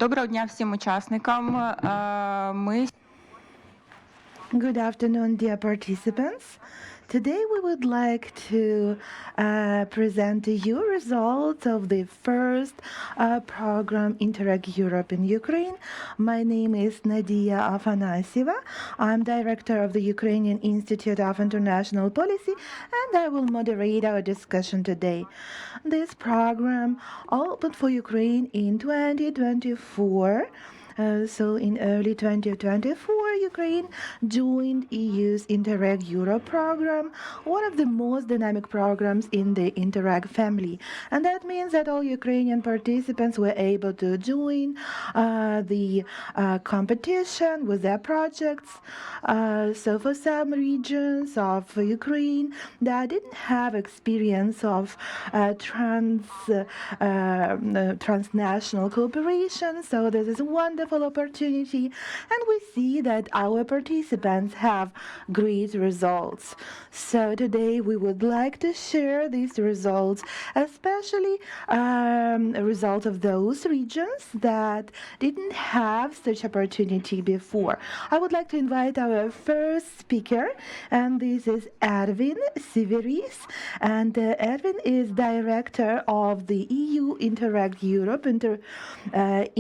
Доброго дня всім учасникам. Good afternoon, dear participants. Today we would like to present to you results of the first program Interreg Europe in Ukraine. My name is Nadia Afanasieva. I'm director of the Ukrainian Institute of International Policy, and I will moderate our discussion today. This program opened for Ukraine in 2024. So in early 2024, Ukraine joined EU's Interreg Europe program, one of the most dynamic programs in the Interreg family. And that means that all Ukrainian participants were able to join the competition with their projects. So for some regions of Ukraine that didn't have experience of transnational cooperation, so this is a wonderful opportunity, and we see that our participants have great results. So today we would like to share these results, especially a result of those regions that didn't have such opportunity before. I would like to invite our first speaker, and this is Erwin Siveris, and Erwin is director of the EU Interreg Europe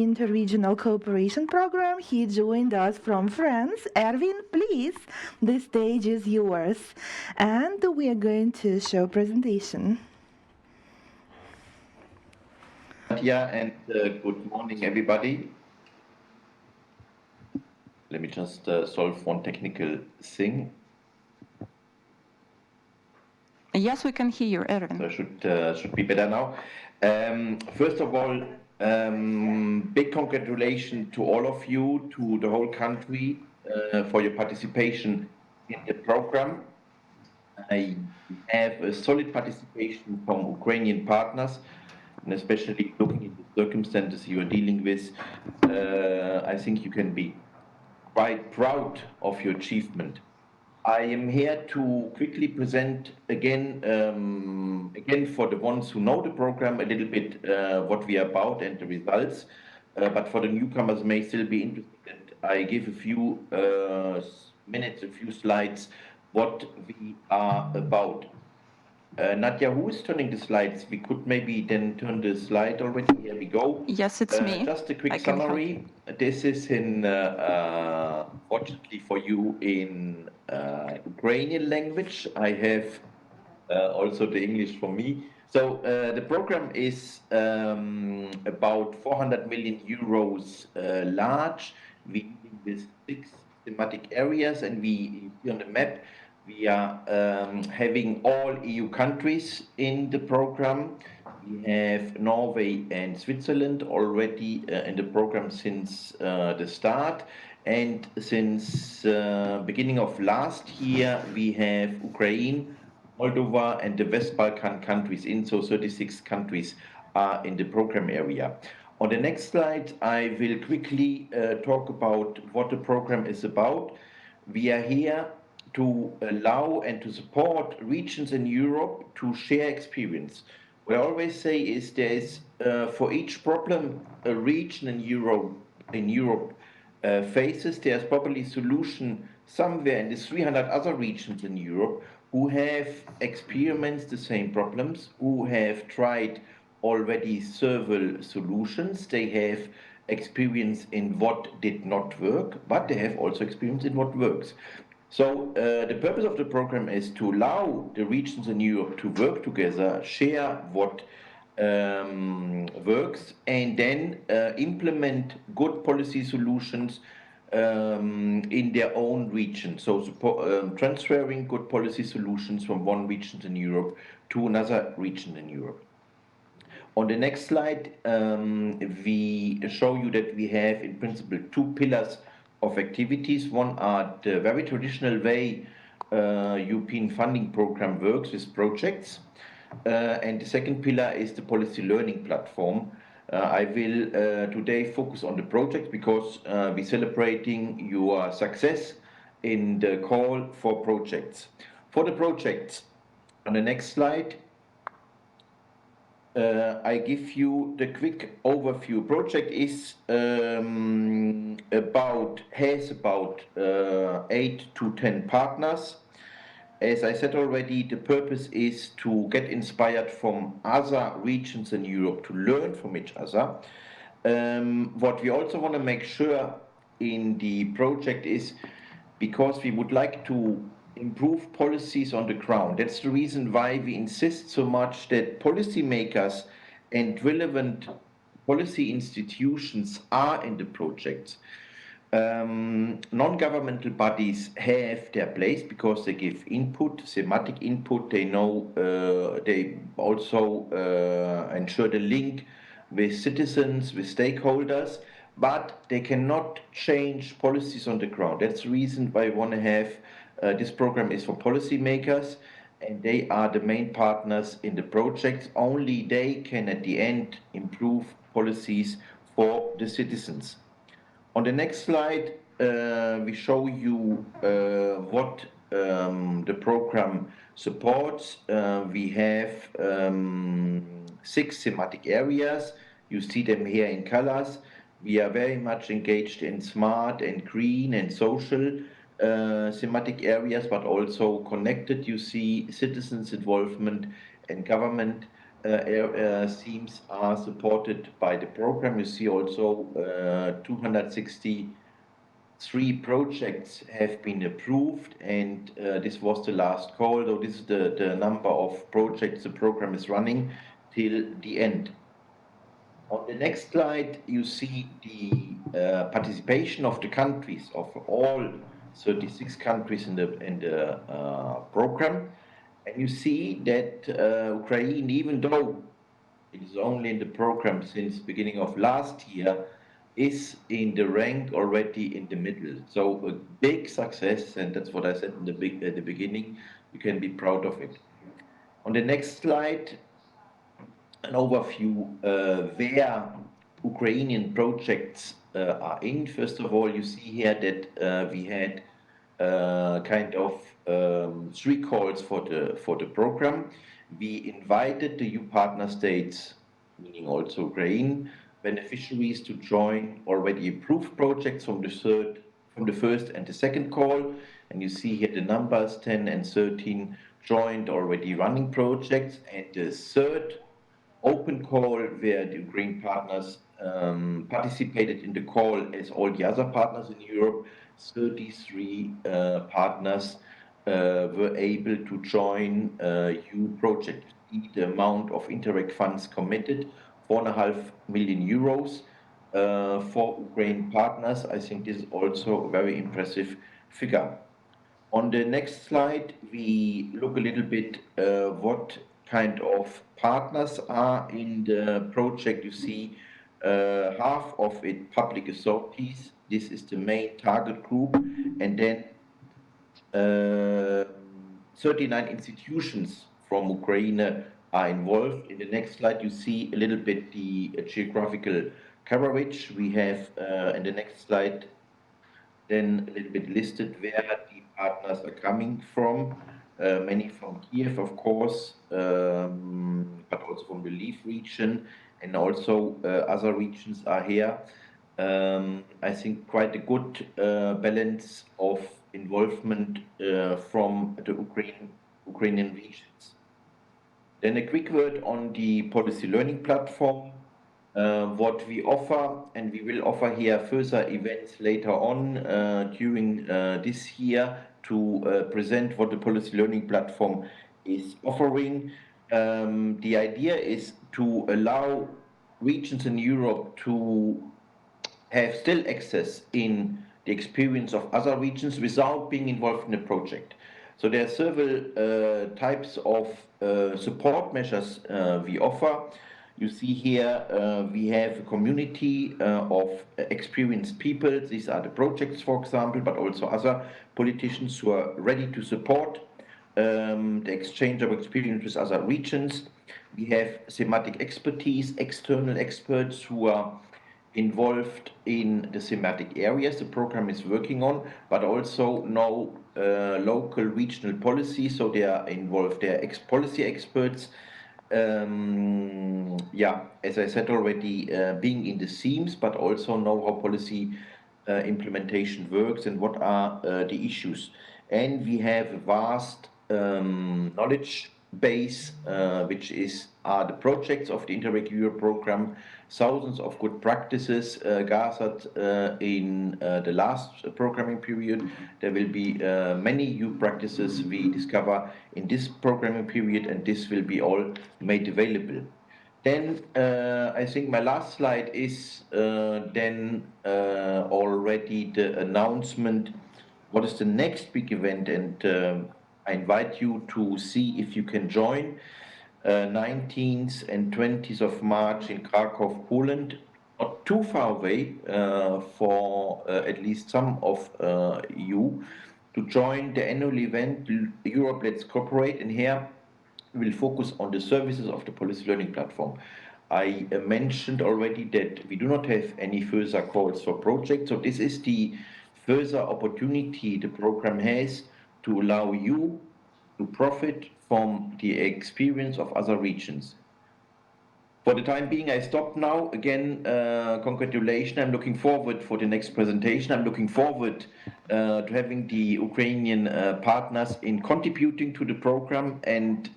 Interregional Cooperation Program. He joined us from France. Erwin, please, the stage is yours, and we are going to show presentation. Yeah, and good morning, everybody. Let me just solve one technical thing. Yes, we can hear you, Erwin. So should be better now. First of all, big congratulations to all of you, to the whole country, for your participation in the program. I have a solid participation from Ukrainian partners, and especially looking at the circumstances you are dealing with, I think you can be quite proud of your achievement. I am here to quickly present again for the ones who know the program a little bit what we are about and the results, but for the newcomers may still be interested. I give a few minutes, a few slides, what we are about. Nadia, who is turning the slides? We could maybe then turn the slide already. Here we go. Yes, it's me. Just a quick summary. This is in, fortunately for you, in Ukrainian language. I have also the English for me. So the program is about 400 million euros large. We with 6 thematic areas, and we see on the map. We are having all EU countries in the program. We have Norway and Switzerland already in the program since the start. And since beginning of last year, we have Ukraine, Moldova, and the West Balkan countries in, so 36 countries are in the program area. On the next slide, I will quickly talk about what the program is about. We are here to allow and to support regions in Europe to share experience. What I always say is there is for each problem a region in Europe faces, there's probably a solution somewhere in the 300 other regions in Europe who have experienced the same problems, who have tried already several solutions. They have experience in what did not work, but they have also experience in what works. So the purpose of the program is to allow the regions in Europe to work together, share what works, and then implement good policy solutions in their own region. So transferring good policy solutions from one region in Europe to another region in Europe. On the next slide, we show you that we have in principle 2 pillars of activities. One are the very traditional way European funding program works with projects. And the second pillar is the policy learning platform. I will today focus on the project because we're celebrating your success in the call for projects. For the projects, on the next slide, I give you the quick overview. Project is has about 8 to 10 partners. As I said already, the purpose is to get inspired from other regions in Europe, to learn from each other. What we also want to make sure in the project is, because we would like to improve policies on the ground. That's the reason why we insist so much that policymakers and relevant policy institutions are in the projects. Non-governmental bodies have their place because they give input, thematic input. They know, they also ensure the link with citizens, with stakeholders, but they cannot change policies on the ground. That's the reason why I want to have this program is for policymakers, and they are the main partners in the project. Only they can at the end improve policies for the citizens. On the next slide, we show you what the program supports. We have 6 thematic areas. You see them here in colors. We are very much engaged in smart and green and social thematic areas, but also connected. You see citizens' involvement and government themes are supported by the program. You see also 263 projects have been approved, and this was the last call. So this is the number of projects the program is running till the end. On the next slide, you see the participation of the countries, of all 36 countries in the program. And you see that Ukraine, even though it is only in the program since beginning of last year, is in the rank already in the middle. So a big success, and that's what I said in at the beginning. You can be proud of it. On the next slide, an overview where Ukrainian projects are in. First of all, you see here that we had kind of 3 calls for the program. We invited the EU partner states, meaning also Ukraine, beneficiaries to join already approved projects from the first and the second call. And you see here the numbers 10 and 13 joined already running projects. And the third open call where the Ukraine partners participated in the call as all the other partners in Europe. 33 partners were able to join EU project. The amount of Interreg funds committed, 4.5 million euros for Ukraine partners. I think this is also a very impressive figure. On the next slide, we look a little bit what kind of partners are in the project. You see half of it public authorities. This is the main target group. And then 39 institutions from Ukraine are involved. In the next slide, you see a little bit the geographical coverage. We have in the next slide then a little bit listed where the partners are coming from. Many from Kiev, of course, but also from the Lviv region, and also other regions are here. I think quite a good balance of involvement from the Ukrainian regions. Then a quick word on the policy learning platform. What we offer, and we will offer here further events later on during this year to present what the policy learning platform is offering. The idea is to allow regions in Europe to have still access in the experience of other regions without being involved in the project. So there are several types of support measures we offer. You see here we have a community of experienced people. These are the projects, for example, but also other politicians who are ready to support the exchange of experience with other regions. We have thematic expertise, external experts who are involved in the thematic areas the program is working on, but also know local regional policy, so they are involved. They are policy experts, yeah, as I said already, being in the themes, but also know how policy implementation works and what are the issues. And we have a vast knowledge base, which are the projects of the Interreg Europe program, thousands of good practices gathered in the last programming period. There will be many new practices we discover in this programming period, and this will be all made available. Then I think my last slide is then already the announcement. What is the next big event? And I invite you to see if you can join 19th and 20th of March in Krakow, Poland. Not too far away for at least some of you to join the annual event Europe Let's Cooperate. And here will focus on the services of the policy learning platform. I mentioned already that we do not have any further calls for projects, so this is the further opportunity the program has to allow you to profit from the experience of other regions. For the time being, I stop now. Again, congratulations. I'm looking forward for the next presentation. I'm looking forward to having the Ukrainian partners in contributing to the program. And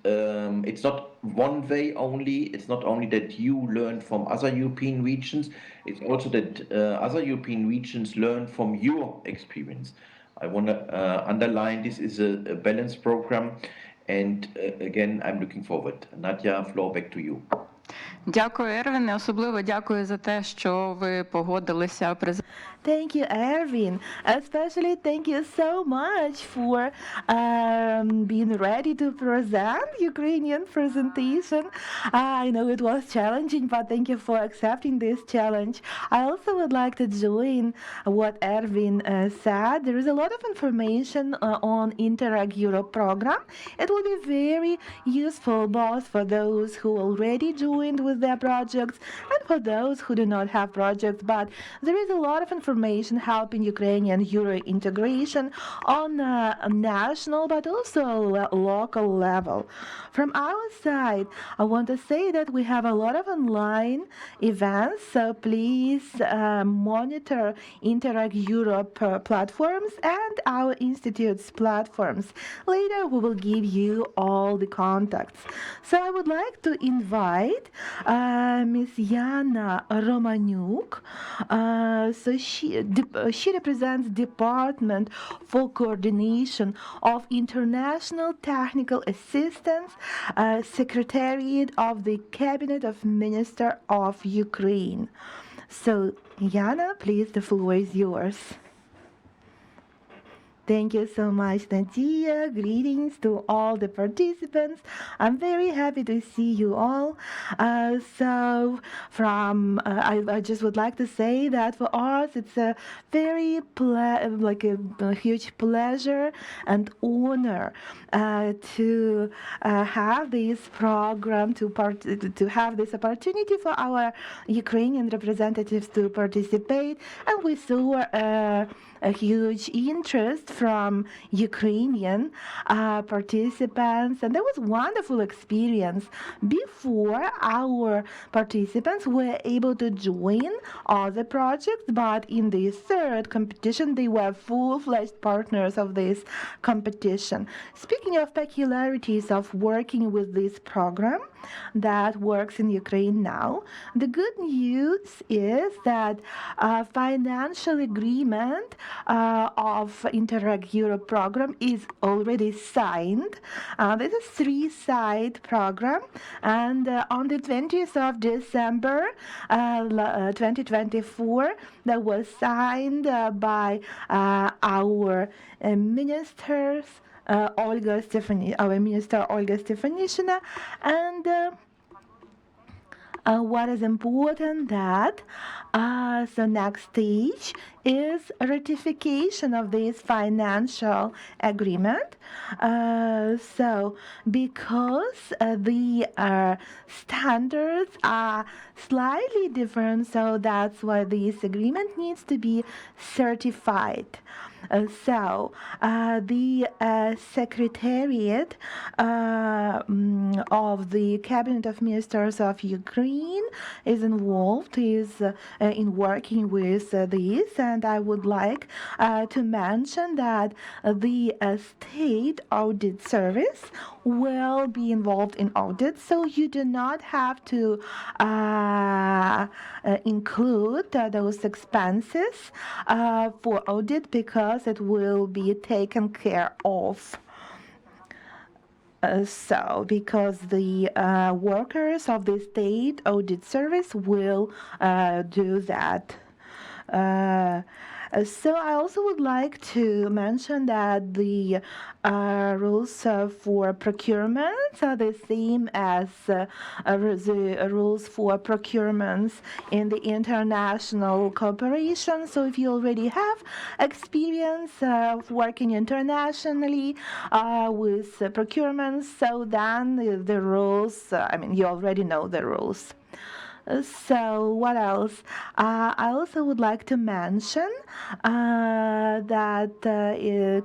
it's not one way only. It's not only that you learn from other European regions. It's also that other European regions learn from your experience. I want to underline this is a balanced program. And again, I'm looking forward. Nadja, floor back to you. Дякую, Ервіне. Особливо дякую за те, що ви погодилися презентувати. Thank you, Erwin. Especially thank you so much for being ready to present Ukrainian presentation. I know it was challenging, but thank you for accepting this challenge. I also would like to join what Erwin said. There is a lot of information on Interreg Europe program. It will be very useful both for those who already joined with their projects and for those who do not have projects, but there is a lot of information helping Ukrainian Euro integration on a national but also local level. From our side, I want to say that we have a lot of online events, so please monitor Interreg Europe platforms and our institute's platforms. Later, we will give you all the contacts. So I would like to invite Ms. Yana Romaniuk. So she represents Department for Coordination of International Technical Assistance, Secretariat of the Cabinet of Minister of Ukraine. So, Yana, please, the floor is yours. Thank you so much, Nadia. Greetings to all the participants. I'm very happy to see you all. I just would like to say that for us, it's a very a huge pleasure and honor to have this program to have this opportunity for our Ukrainian representatives to participate, and we saw a huge interest from Ukrainian participants, and there was wonderful experience before our participants were able to join other projects, but in the third competition they were full-fledged partners of this competition. Speaking of peculiarities of working with this program that works in Ukraine now, the good news is that financial agreement of Interreg Europe program is already signed. This is a 3-side program, and on the 20th of December 2024 that was signed by our ministers, our minister Olga Stefanishina, and what is important that the next stage is ratification of this financial agreement. So because the standards are slightly different, so that's why this agreement needs to be certified. The Secretariat of the Cabinet of Ministers of Ukraine is involved in working with this, and I would like to mention that the State Audit Service will be involved in audits, so you do not have to include those expenses for audit because it will be taken care of. Because the workers of the State Audit Service will do that. So I also would like to mention that the rules for procurement are the same as the rules for procurements in the international cooperation. So if you already have experience of working internationally with procurement, so then the rules, you already know the rules. So what else? I also would like to mention that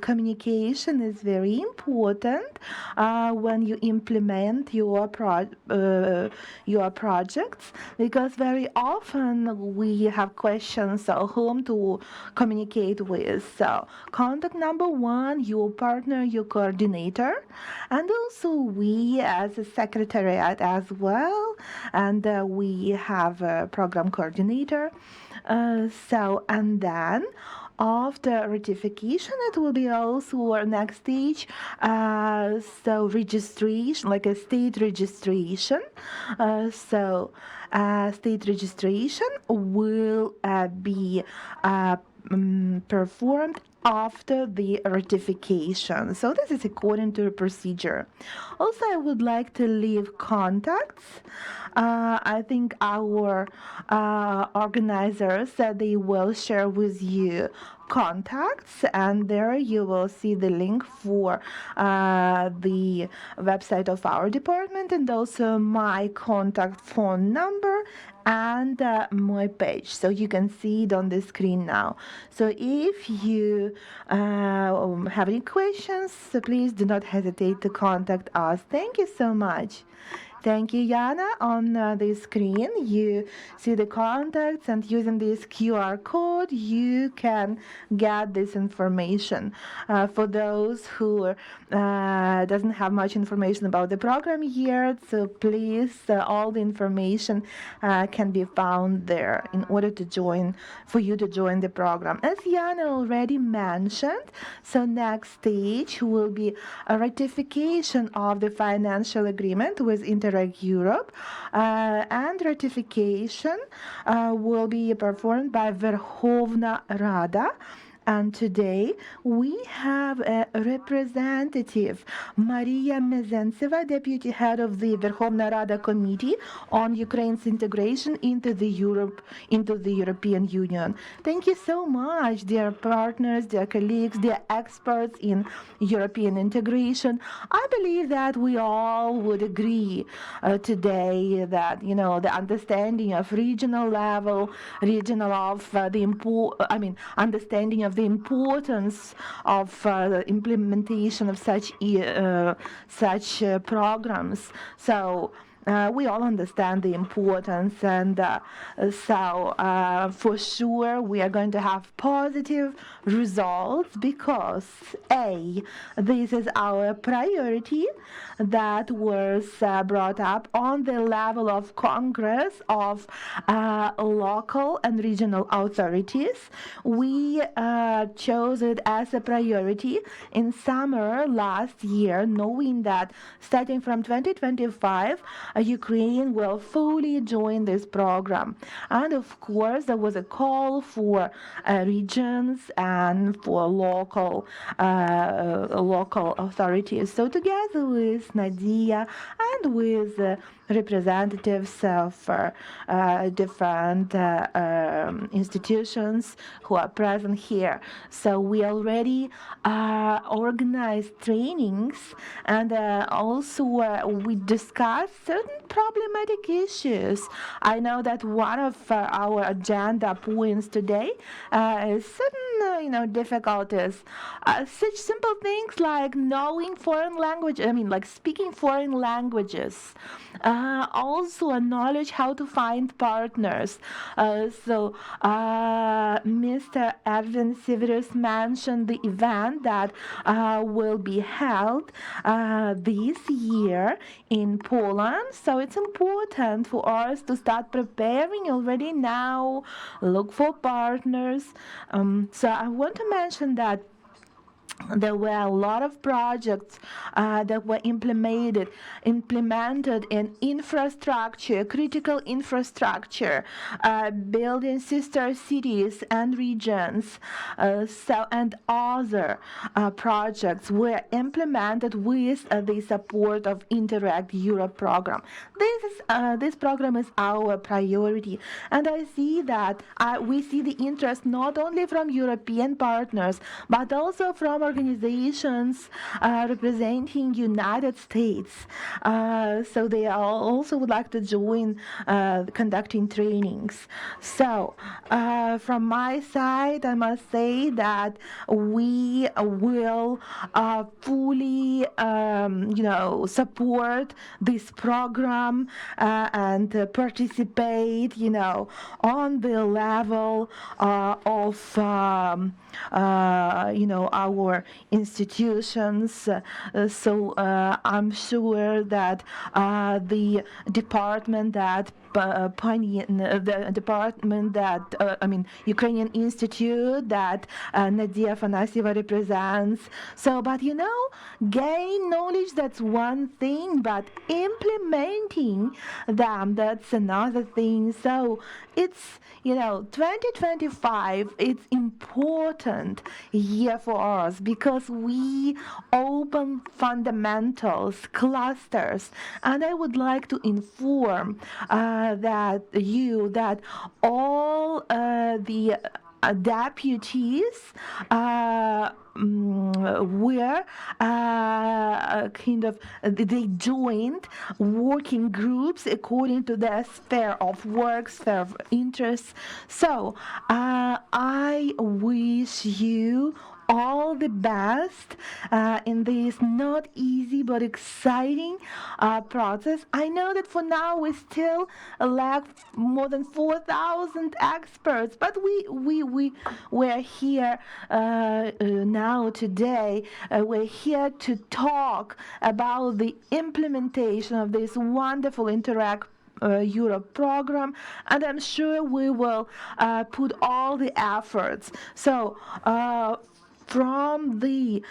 communication is very important when you implement your projects, because very often we have questions of whom to communicate with. So contact number one, your partner, your coordinator, and also we as a secretariat as well, and we have a program coordinator. And then after ratification, it will be also our next stage. So registration, like a state registration. State registration will be performed after the ratification. So this is according to the procedure. Also, I would like to leave contacts. I think our organizers said they will share with you contacts, and there you will see the link for the website of our department, and also my contact phone number and my page, so you can see it on the screen now. So if you have any questions, please do not hesitate to contact us. Thank you so much. Thank you, Yana. On the screen, you see the contacts, and using this QR code, you can get this information. For those who doesn't have much information about the program yet, so please, all the information can be found there in order to join, for you to join the program. As Yana already mentioned, so next stage will be a ratification of the financial agreement with Interreg Europe, and ratification will be performed by Verkhovna Rada. And today we have a representative, Maria Mezentseva, Deputy Head of the Verkhovna Rada Committee on Ukraine's integration into the European Union. Thank you so much, dear partners, dear colleagues, dear experts in European integration. I believe that we all would agree today that the understanding of regional level, understanding of the importance of the implementation of such programs. So we all understand the importance, and for sure we are going to have positive results because this is our priority that was brought up on the level of Congress of local and regional authorities. We chose it as a priority in summer last year, knowing that starting from 2025 Ukraine will fully join this program. And of course, there was a call for regions and for local authorities. So together with Nadia and with representatives of different institutions who are present here. So we already organized trainings, and also we discussed certain problematic issues. I know that one of our agenda points today is certain, difficulties. Such simple things like knowing foreign language, like speaking foreign languages. Also, a knowledge how to find partners. Mr. Erwin Sivirus mentioned the event that will be held this year in Poland. So it's important for us to start preparing already now, look for partners. So I want to mention that there were a lot of projects that were implemented in infrastructure, critical infrastructure, building sister cities and regions, and other projects were implemented with the support of Interreg Europe program. This program is our priority, and I see that we see the interest not only from European partners but also from organizations representing United States. So they also would like to join conducting trainings. So from my side, I must say that we will fully, support this program and participate, on the level of, our institutions. So I'm sure that the department that Ukrainian Institute that Nadia Afanasieva represents. So, but gain knowledge, that's one thing, but implementing them, that's another thing. So it's 2025, it's important year for us because we open fundamentals clusters, and I would like to inform that all the deputies were they joined working groups according to their sphere of work, sphere of interests. So I wish you all the best in this not easy but exciting process. I know that for now we still lack more than 4,000 experts, but we're here now today. We're here to talk about the implementation of this wonderful Interreg Europe program, and I'm sure we will put all the efforts. So from the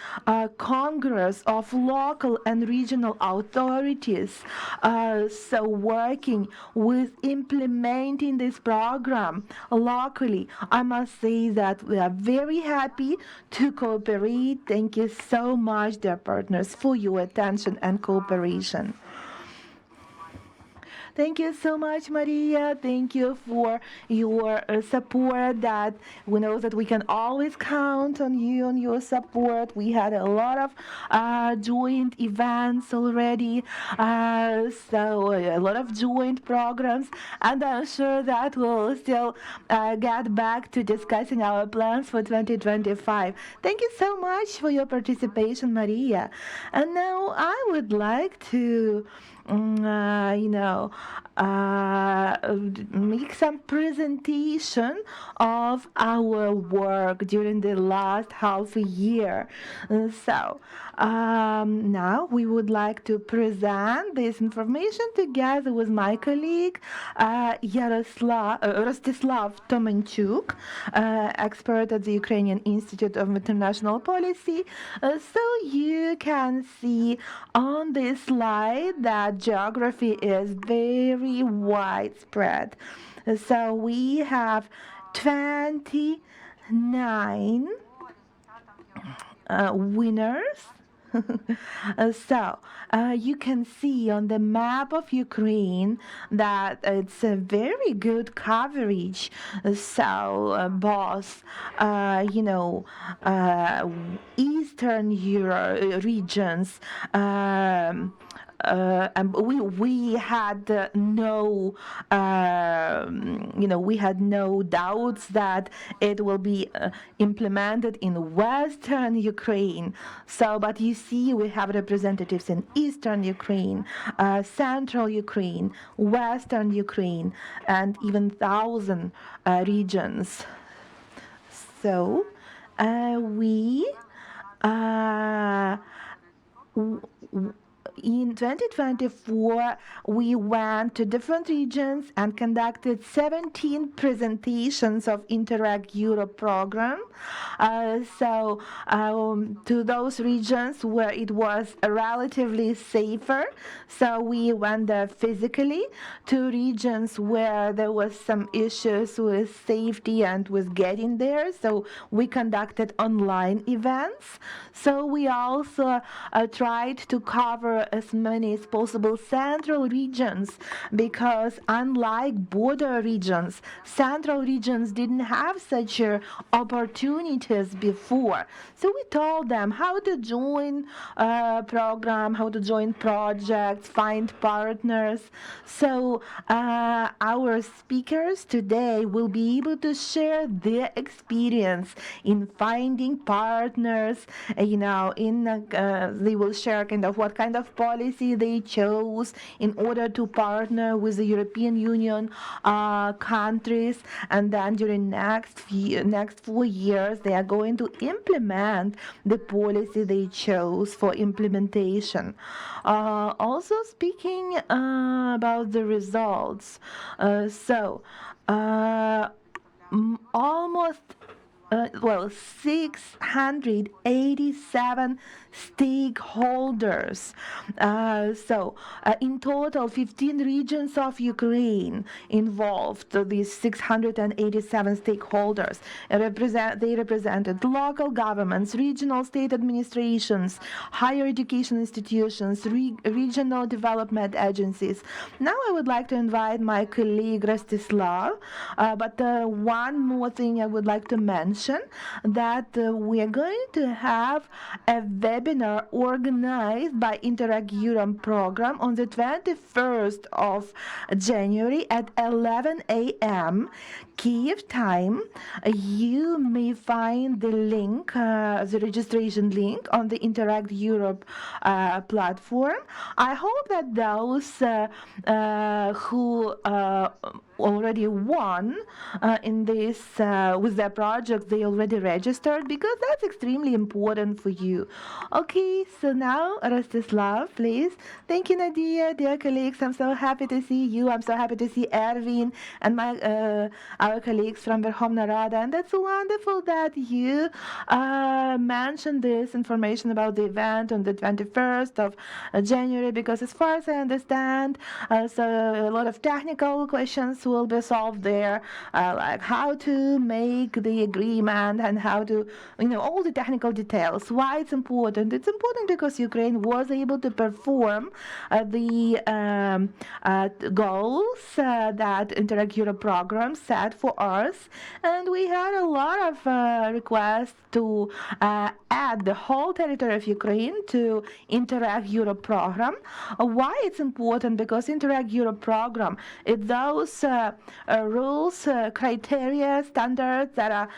Congress of Local and Regional Authorities, so working with implementing this program locally, I must say that we are very happy to cooperate. Thank you so much, dear partners, for your attention and cooperation. Thank you so much, Maria. Thank you for your support. That we know that we can always count on you and your support. We had a lot of joint events already, so a lot of joint programs, and I'm sure that we'll still get back to discussing our plans for 2025. Thank you so much for your participation, Maria. And now I would like to make some presentation of our work during the last half a year. So now we would like to present this information together with my colleague Rostislav Tomenchuk, expert at the Ukrainian Institute of International Policy. So you can see on this slide that geography is very widespread. So we have 29 winners. So you can see on the map of Ukraine that it's a very good coverage. So both, Eastern regions, and we had no we had no doubts that it will be implemented in Western Ukraine. So, but you see, we have representatives in Eastern Ukraine, Central Ukraine, Western Ukraine, and even thousand regions. So, we in 2024, we went to different regions and conducted 17 presentations of Interreg Europe program. To those regions where it was relatively safer, so we went there physically. To regions where there was some issues with safety and with getting there, so we conducted online events. So we also tried to cover as many as possible central regions, because unlike border regions, central regions didn't have such opportunities before. So we told them how to join program, how to join projects, find partners. So our speakers today will be able to share their experience in finding partners. They will share kind of what kind of policy they chose in order to partner with the European Union countries, and then during next 4 years they are going to implement the policy they chose for implementation. Also speaking about the results, almost 687 stakeholders. In total, 15 regions of Ukraine involved. These 687 stakeholders they represented local governments, regional state administrations, higher education institutions, regional development agencies. Now I would like to invite my colleague Rostislav, but one more thing I would like to mention, that we are going to have a webinar organized by Interreg Europe program on the 21st of January at 11 a.m. Kiev time. You may find the link, the registration link, on the Interreg Europe platform. I hope that those who already won in this with their projects, they already registered, because that's extremely important for you. Okay, so now Rostislav, please. Thank you, Nadia. Dear colleagues, I'm so happy to see you. I'm so happy to see Erwin and our colleagues from Verkhovna Rada, and that's wonderful that you mentioned this information about the event on the 21st of January, because as far as I understand, so a lot of technical questions will be solved there, like how to make the agreement and how to, all the technical details. Why it's important? It's important because Ukraine was able to perform the goals that Interreg Europe program set for us, and we had a lot of requests to add the whole territory of Ukraine to Interreg Europe program. Why it's important? Because Interreg Europe program, it's those rules, criteria, standards that are,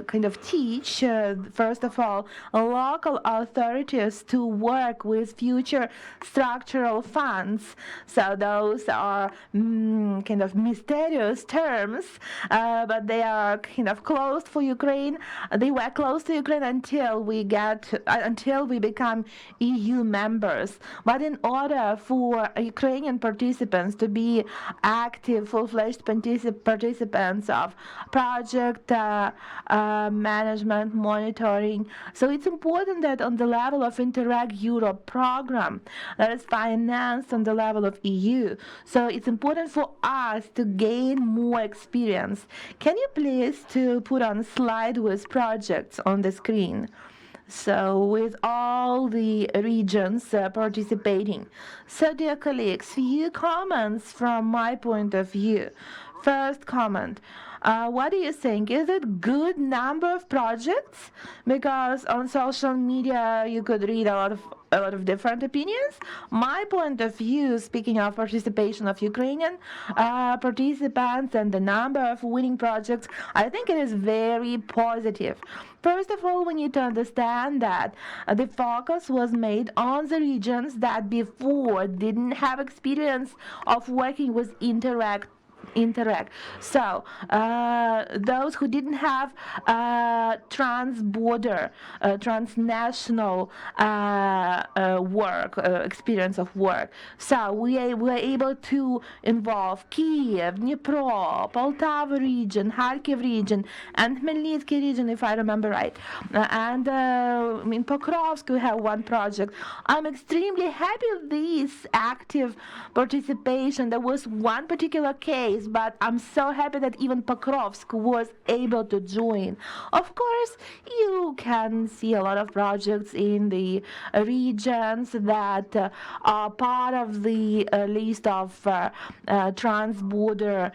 kind of teach, first of all, local authorities to work with future structural funds. So those are kind of mysterious terms, but they are kind of closed for Ukraine. They were closed to Ukraine until we become EU members. But in order for Ukrainian participants to be active, full-fledged participants of project management, monitoring, so it's important that on the level of Interreg Europe program that is financed on the level of EU, so it's important for us to gain more experience. Can you please to put on a slide with projects on the screen? So with all the regions participating. So dear colleagues, few comments from my point of view. First comment. What do you think? Is it good number of projects? Because on social media you could read a lot of different opinions. My point of view, speaking of participation of Ukrainian participants and the number of winning projects, I think it is very positive. First of all, we need to understand that the focus was made on the regions that before didn't have experience of working with Interreg. So those who didn't have trans-border, transnational work experience of work. So we were able to involve Kiev, Dnipro, Poltava region, Kharkiv region, and Khmelnytsky region, if I remember right. And in Pokrovsk we have one project. I'm extremely happy with this active participation. There was one particular case, but I'm so happy that even Pokrovsk was able to join. Of course, you can see a lot of projects in the regions that are part of the list of trans-border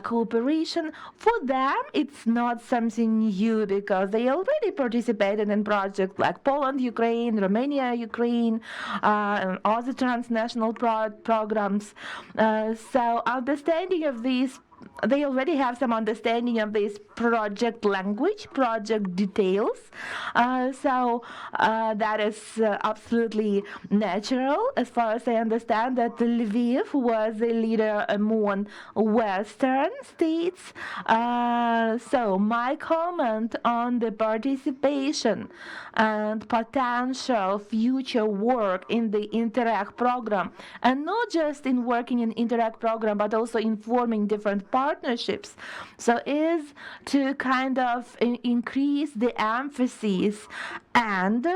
cooperation. For them, it's not something new because they already participated in projects like Poland, Ukraine, Romania, Ukraine, and other transnational programs. So understanding of these, they already have some understanding of this project language, project details. So that is absolutely natural. As far as I understand, that Lviv was a leader among Western states. So my comment on the participation and potential future work in the Interreg program, and not just in working in Interreg program, but also in forming different partnerships, so is to kind of increase the emphasis. And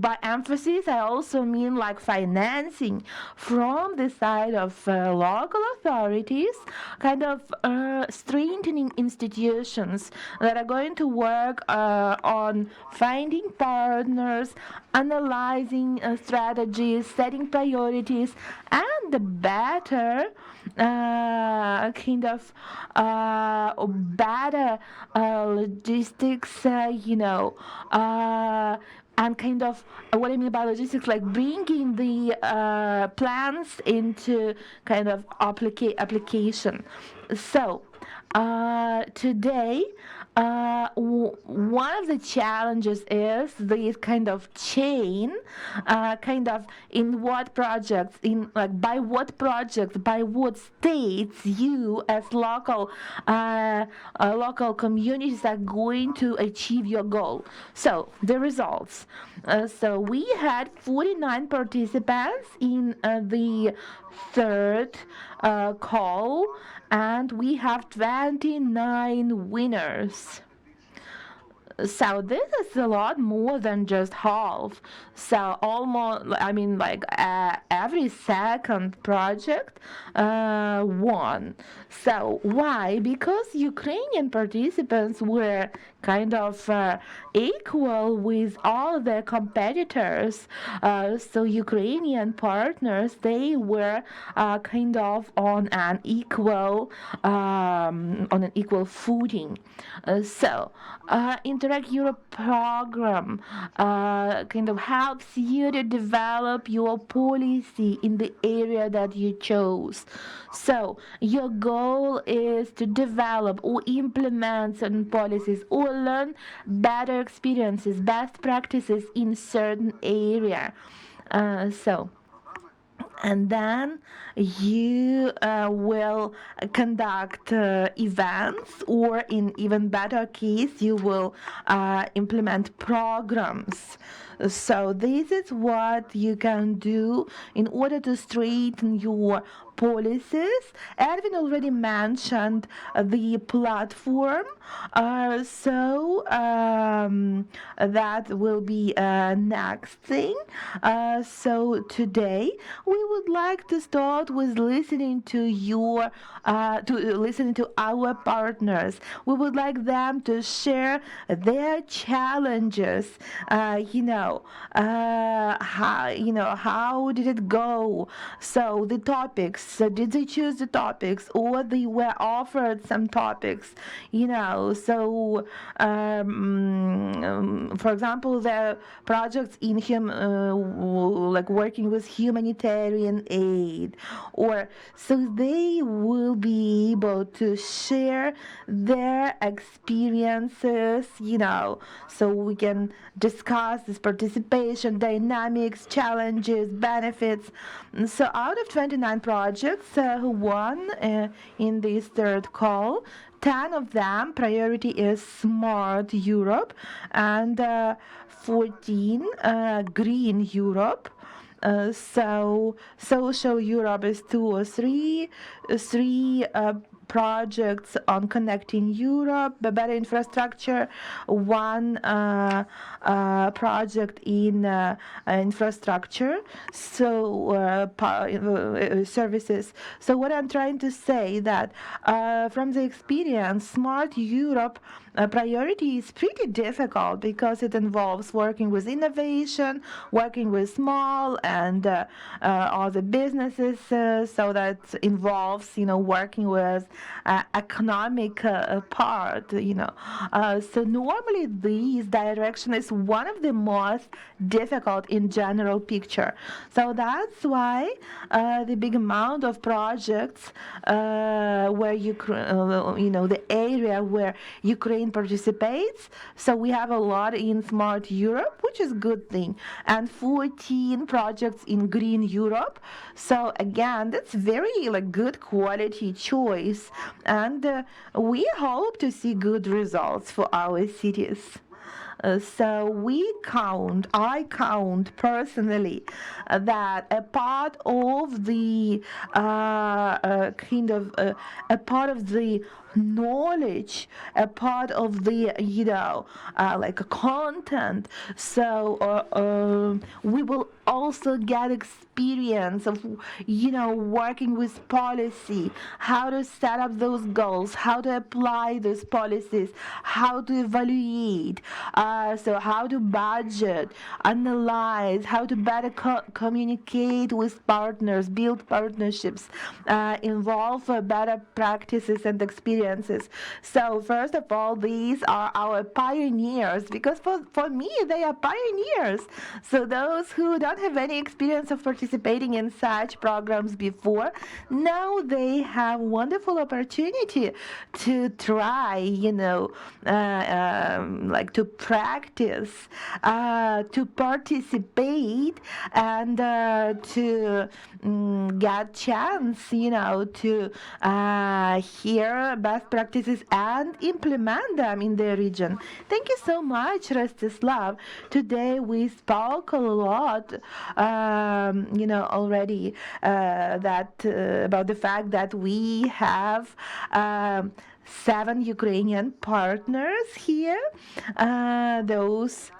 by emphasis I also mean like financing from the side of local authorities, kind of strengthening institutions that are going to work on finding partners, analyzing strategies, setting priorities, and the better kind of better logistics, and kind of what I mean by logistics, like bringing the plans into kind of application. So today, one of the challenges is this kind of chain, kind of in what projects, in like by what projects, by what states you as local communities are going to achieve your goal. So the results. So we had 49 participants in the third call, and we have 29 winners. So this is a lot more than just half. So almost, I mean, like every second project won. So why? Because Ukrainian participants were kind of equal with all their competitors. So Ukrainian partners, they were kind of on an equal footing. So Interreg Europe program kind of helps you to develop your policy in the area that you chose. So your goal is to develop or implement certain policies or learn better experiences, best practices in certain area. And then you will conduct events, or in even better case you will implement programs. So this is what you can do in order to strengthen your policies. Edwin already mentioned the platform, so that will be next thing. So today we would like to start with listening to our partners. We would like them to share their challenges. How did it go? So the topics. So did they choose the topics, or they were offered some topics? So for example, the projects in like working with humanitarian aid, or so they will be able to share their experiences, so we can discuss this participation dynamics, challenges, benefits. So out of 29 projects who won in this third call, 10 of them priority is Smart Europe, and 14 Green Europe. So Social Europe is 2 or 3, projects on connecting Europe, better infrastructure, one project in infrastructure, services. So what I'm trying to say that from the experience, Smart Europe priority is pretty difficult because it involves working with innovation, working with small and other businesses, so that involves working with economic part. So normally this direction is one of the most difficult in general picture. So that's why the big amount of projects where the area where Ukraine participates. So we have a lot in Smart Europe, which is a good thing, and 14 projects in Green Europe. So again, that's very good quality choice, and we hope to see good results for our cities. So I count personally that a part of the a part of the knowledge, a part of the like a content. So we will also get experience of working with policy, how to set up those goals, how to apply those policies, how to evaluate, so how to budget, analyze, how to better communicate with partners, build partnerships, involve better practices and experiences. So first of all, these are our pioneers, because for me they are pioneers. So those who don't have any experience of participating in such programs before, now they have wonderful opportunity to try, like to practice, to participate, and to get chance, to hear best practices and implement them in their region. Thank you so much, Rostislav. Today we spoke a lot, already about the fact that we have 7 Ukrainian partners here, those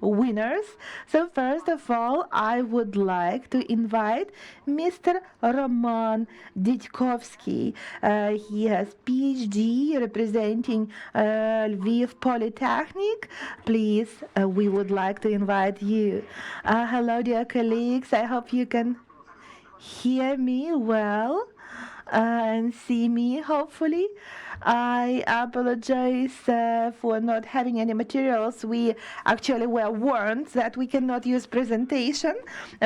winners. So first of all, I would like to invite Mr. Roman Didkovsky. He has PhD representing Lviv Polytechnic. Please, we would like to invite you. Hello, dear colleagues. I hope you can hear me well and see me, hopefully. I apologize for not having any materials. We actually were warned that we cannot use presentation.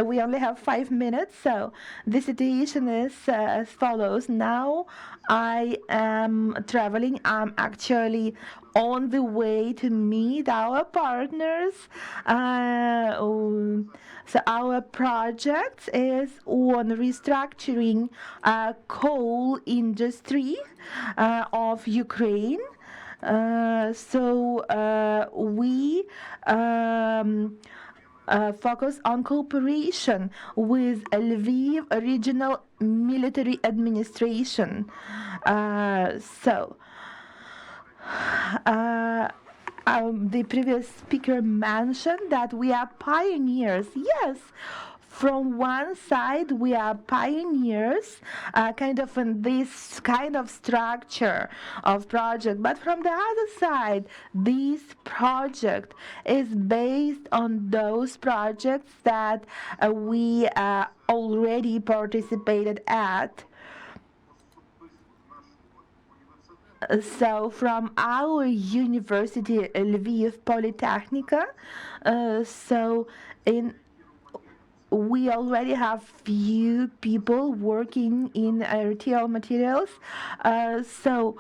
We only have 5 minutes, so the situation is as follows. Now I am traveling. I'm actually on the way to meet our partners. So our project is on restructuring coal industry of Ukraine. We focus on cooperation with Lviv Regional Military Administration. The previous speaker mentioned that we are pioneers. Yes, from one side, we are pioneers, kind of in this kind of structure of project, but from the other side, this project is based on those projects that we already participated at. So from our university, Lviv Polytechnica, so in we already have few people working in RTL materials. So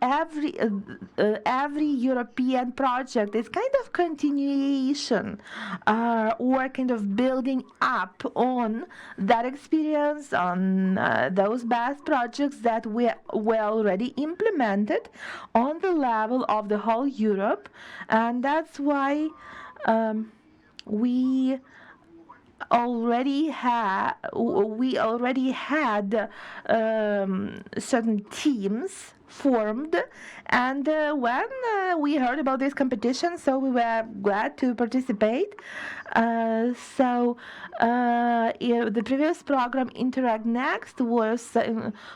every European project is kind of continuation or kind of building up on that experience, on those best projects that were already implemented on the level of the whole Europe, and that's why we already had certain teams formed, and when we heard about this competition, so we were glad to participate. The previous program, Interreg Next, was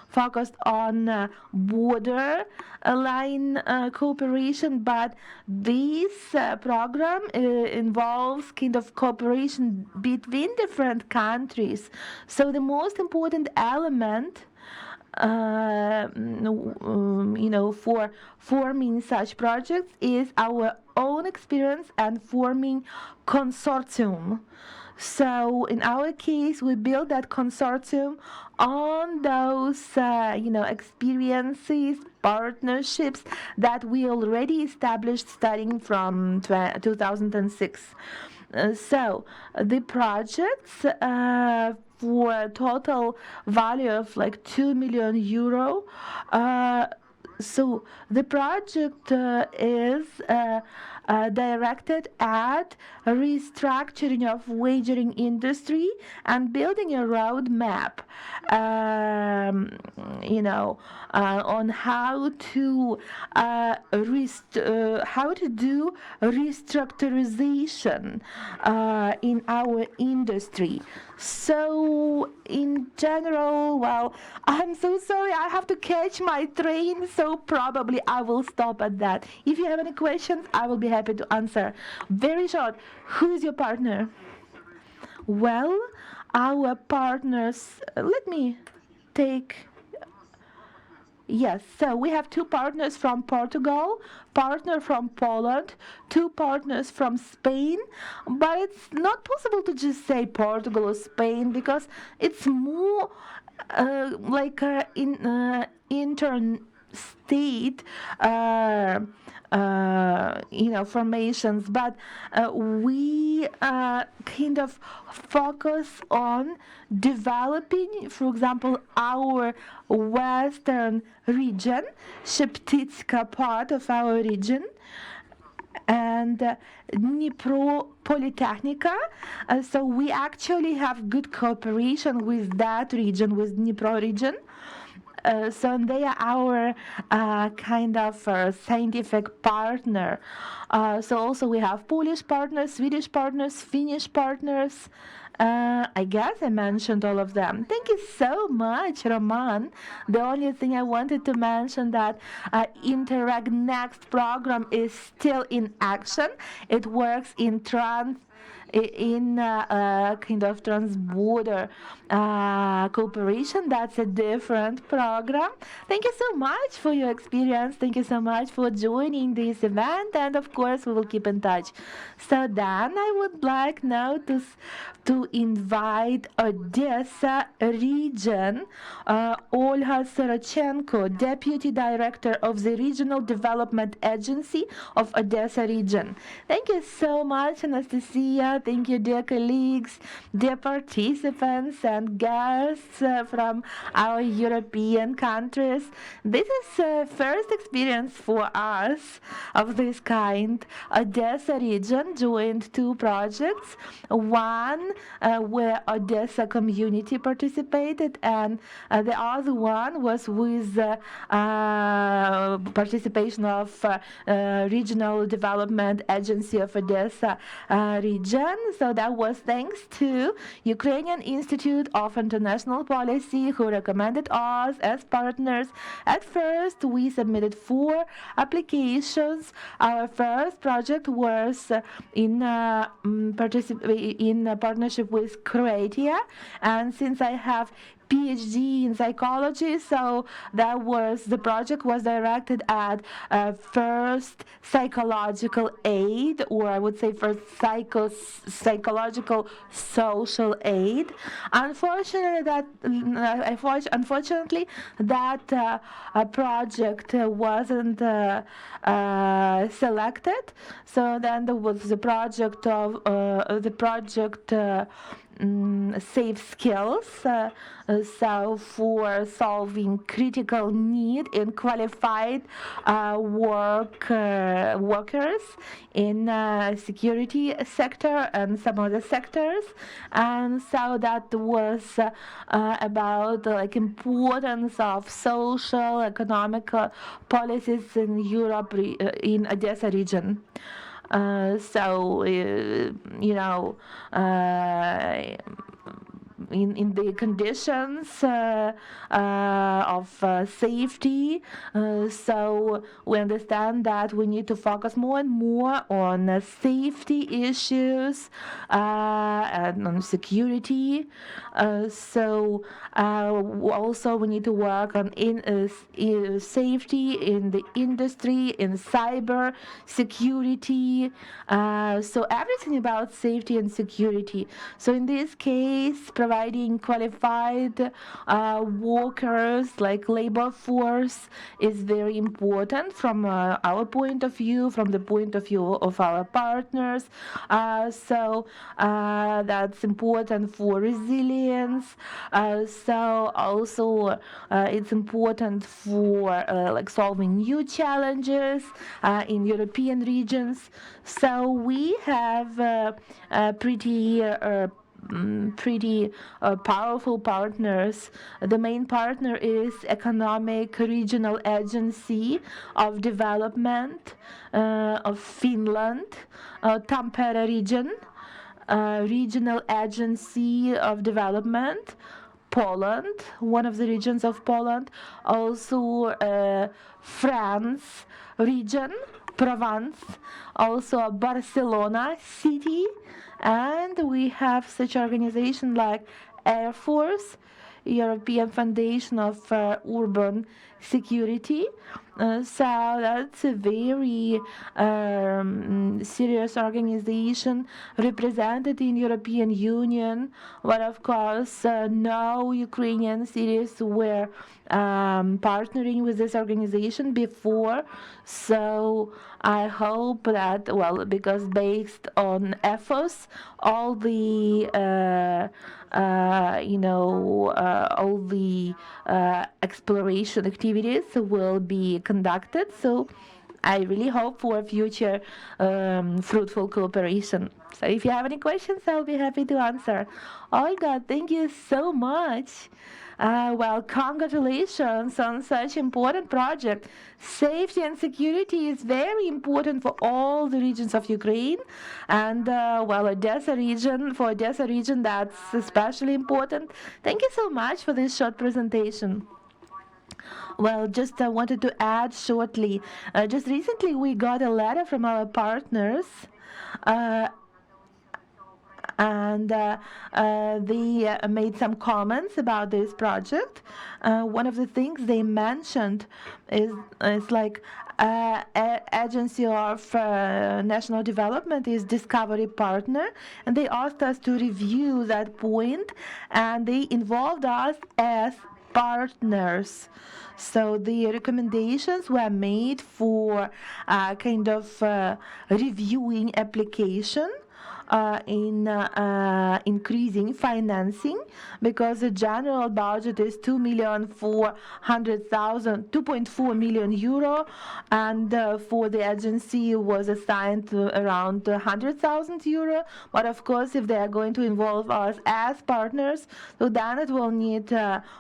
focused on border line cooperation, but this program involves kind of cooperation between different countries. So the most important element for forming such projects is our own experience and forming consortium. So in our case, we built that consortium on those, experiences, partnerships that we already established starting from 2006. So the projects for a total value of like 2 million euro. So the project is directed at restructuring of wagering industry and building a roadmap, on how to do restructurization in our industry. So in general, well, I'm so sorry, I have to catch my train, so probably I will stop at that. If you have any questions, I will be happy to answer. Very short, who is your partner? Well, our partners, let me take. Yes, so we have two partners from Portugal, partner from Poland, two partners from Spain, but it's not possible to just say Portugal or Spain because it's more interstate formations, but we kind of focus on developing, for example, our western region, Sheptitska part of our region, and Dnipro Polytechnica. So we actually have good cooperation with that region, with Dnipro region. So they are our kind of scientific partner. So also we have Polish partners, Swedish partners, Finnish partners. I guess I mentioned all of them. Thank you so much, Roman. The only thing I wanted to mention that Interreg Next program is still in action. It works in kind of trans-border cooperation. That's a different program. Thank you so much for your experience. Thank you so much for joining this event, and of course we will keep in touch. So then I would like now to invite Odesa region, Olga Sorochenko, Deputy Director of the Regional Development Agency of Odesa region. Thank you so much, Anastasia. Thank you, dear colleagues, dear participants and guests from our European countries. This is first experience for us of this kind. Odesa region joined two projects. One where Odesa community participated, and the other one was with participation of Regional Development Agency of Odesa region. Sweden. So that was thanks to Ukrainian Institute of International Policy, who recommended us as partners. At first, we submitted 4 applications. Our first project was in partnership with Croatia, and since I have PhD in psychology, so the project was directed at first psychological aid, or I would say first psychological social aid. Unfortunately, that project wasn't selected. So then there was the project of safe skills, so for solving critical need in qualified workers in security sector and some other sectors. And so that was about like importance of social economic policies in Europe, in Odesa region. In the conditions of safety. So we understand that we need to focus more and more on safety issues and on security. Also we need to work on safety in the industry, in cyber security. So everything about safety and security. So in this case, providing qualified workers like labor force is very important from our point of view, from the point of view of our partners. That's important for resilience. So also it's important for like solving new challenges in European regions. So we have pretty powerful partners. The main partner is Economic Regional Agency of Development of Finland, Tampere region, Regional Agency of Development, Poland, one of the regions of Poland, also France region, Provence, also Barcelona city, and we have such organizations like Air Force, European Foundation of Urban Security. So that's a very serious organization represented in European Union. But of course, no Ukrainian cities were partnering with this organization before. So I hope that, well, because based on EFOS, all the all the exploration activities will be conducted. So I really hope for future fruitful cooperation. So if you have any questions, I'll be happy to answer. Olga, thank you so much. Well, congratulations on such important project. Safety and security is very important for all the regions of Ukraine, and well, Odesa region, that's especially important. Thank you so much for this short presentation. Well, just wanted to add shortly. Just recently, we got a letter from our partners. And they made some comments about this project. One of the things they mentioned is like Agency of National Development is discovery partner, and they asked us to review that point, and they involved us as partners. So the recommendations were made for kind of reviewing application in increasing financing, because the general budget is 2.4 million euro, and for the agency was assigned to around 100,000 euro. But of course, if they are going to involve us as partners, so then it will need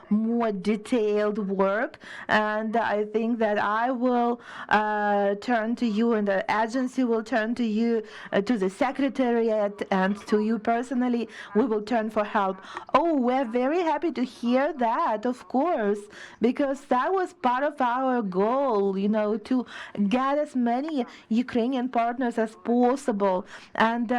more detailed work. And I think that I will turn to you, and the agency will turn to you, to the secretariat, get, and to you personally, we will turn for help. Oh, we're very happy to hear that, of course, because that was part of our goal, to get as many Ukrainian partners as possible, and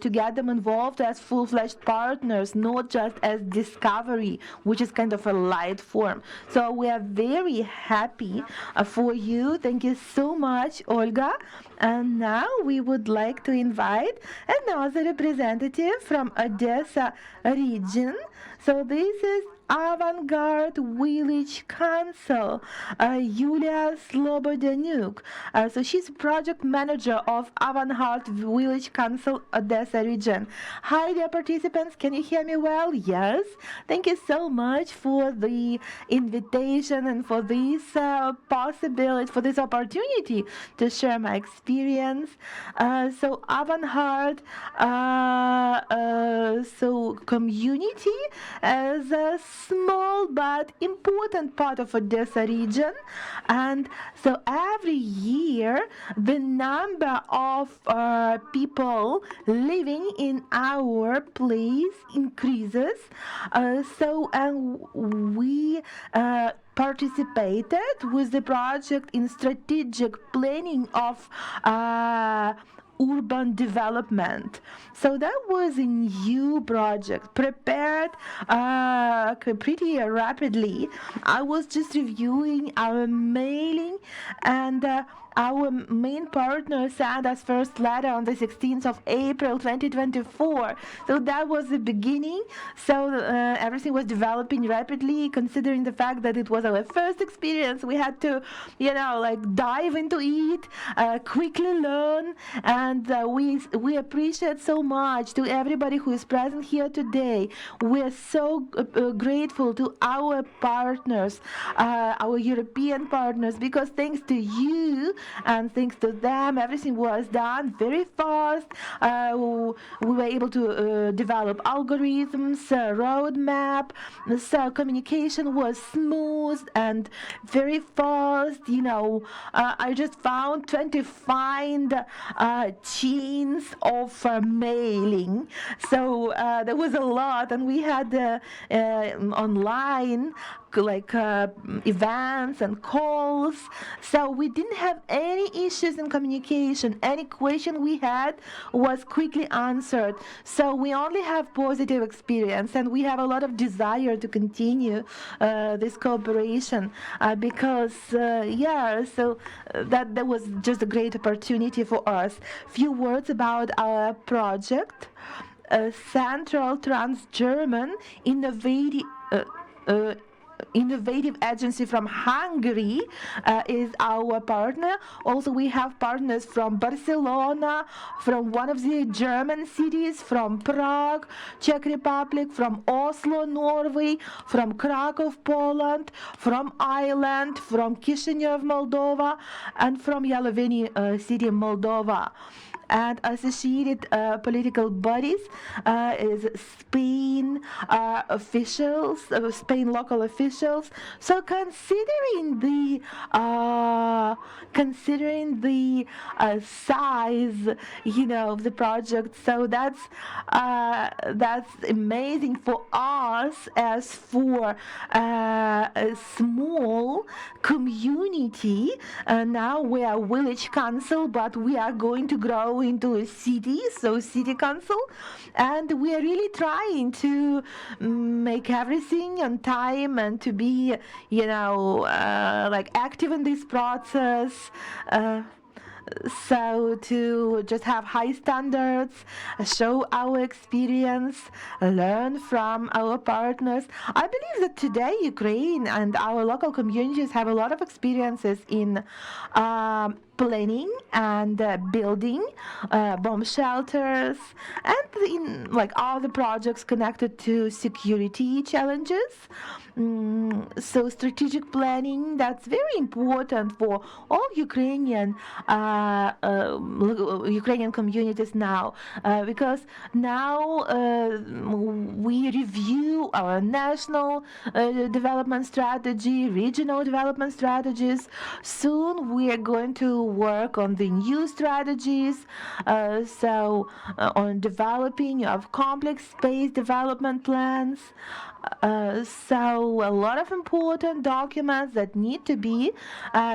to get them involved as full-fledged partners, not just as discovery, which is kind of a light form. So we are very happy for you. Thank you so much, Olga. And now we would like to invite another representative from Odesa region. So this is Avant-Garde Village Council, Yulia Slobodanyuk. So she's project manager of Avant-Garde Village Council, Odesa region. Hi, dear participants. Can you hear me well? Yes. Thank you so much for the invitation and for this possibility, for this opportunity to share my experience. So Avant-Garde, so community as a small but important part of Odesa region, and so every year the number of people living in our place increases. And we participated with the project in strategic planning of urban development. So that was a new project prepared pretty rapidly. I was just reviewing our mailing, and our main partner sent us first letter on the 16th of April 2024. So that was the beginning. So everything was developing rapidly, considering the fact that it was our first experience. We had to, dive into it, quickly learn, and we appreciate so much to everybody who is present here today. We are so grateful to our partners, our European partners, because thanks to you and thanks to them, everything was done very fast. We were able to develop algorithms, roadmap, so communication was smooth and very fast. I just found 25 chains of mailing, so there was a lot, and we had online events and calls, so we didn't have any issues in communication. Any question we had was quickly answered, so we only have positive experience, and we have a lot of desire to continue this cooperation because that was just a great opportunity for us. Few words about our project. Central Trans-German Innovative Agency from Hungary is our partner. Also, we have partners from Barcelona, from one of the German cities, from Prague, Czech Republic, from Oslo, Norway, from Krakow, Poland, from Ireland, from Chisinau, Moldova, and from Yaloveni city, Moldova. And associated political bodies is Spain officials, Spain local officials. So considering the size, of the project, so that's amazing for us as for a small community. Now we are village council, but we are going to grow into a city, so city council, and we are really trying to make everything on time and to be active in this process, so to just have high standards, show our experience, learn from our partners. I believe that today Ukraine and our local communities have a lot of experiences in planning and building bomb shelters, and in all the projects connected to security challenges. So strategic planning, that's very important for all Ukrainian communities now, because now we review our national development strategy, regional development strategies. Soon we are going to work on the new strategies, on developing of complex space development plans. So a lot of important documents that need to be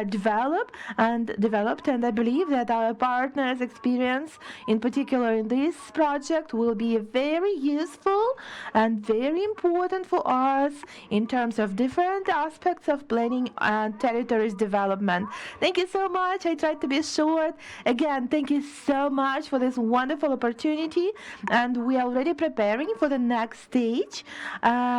developed, and I believe that our partners' experience, in particular in this project, will be very useful and very important for us in terms of different aspects of planning and territories development. Thank you so much. I tried to be short. Again, thank you so much for this wonderful opportunity, and we are already preparing for the next stage.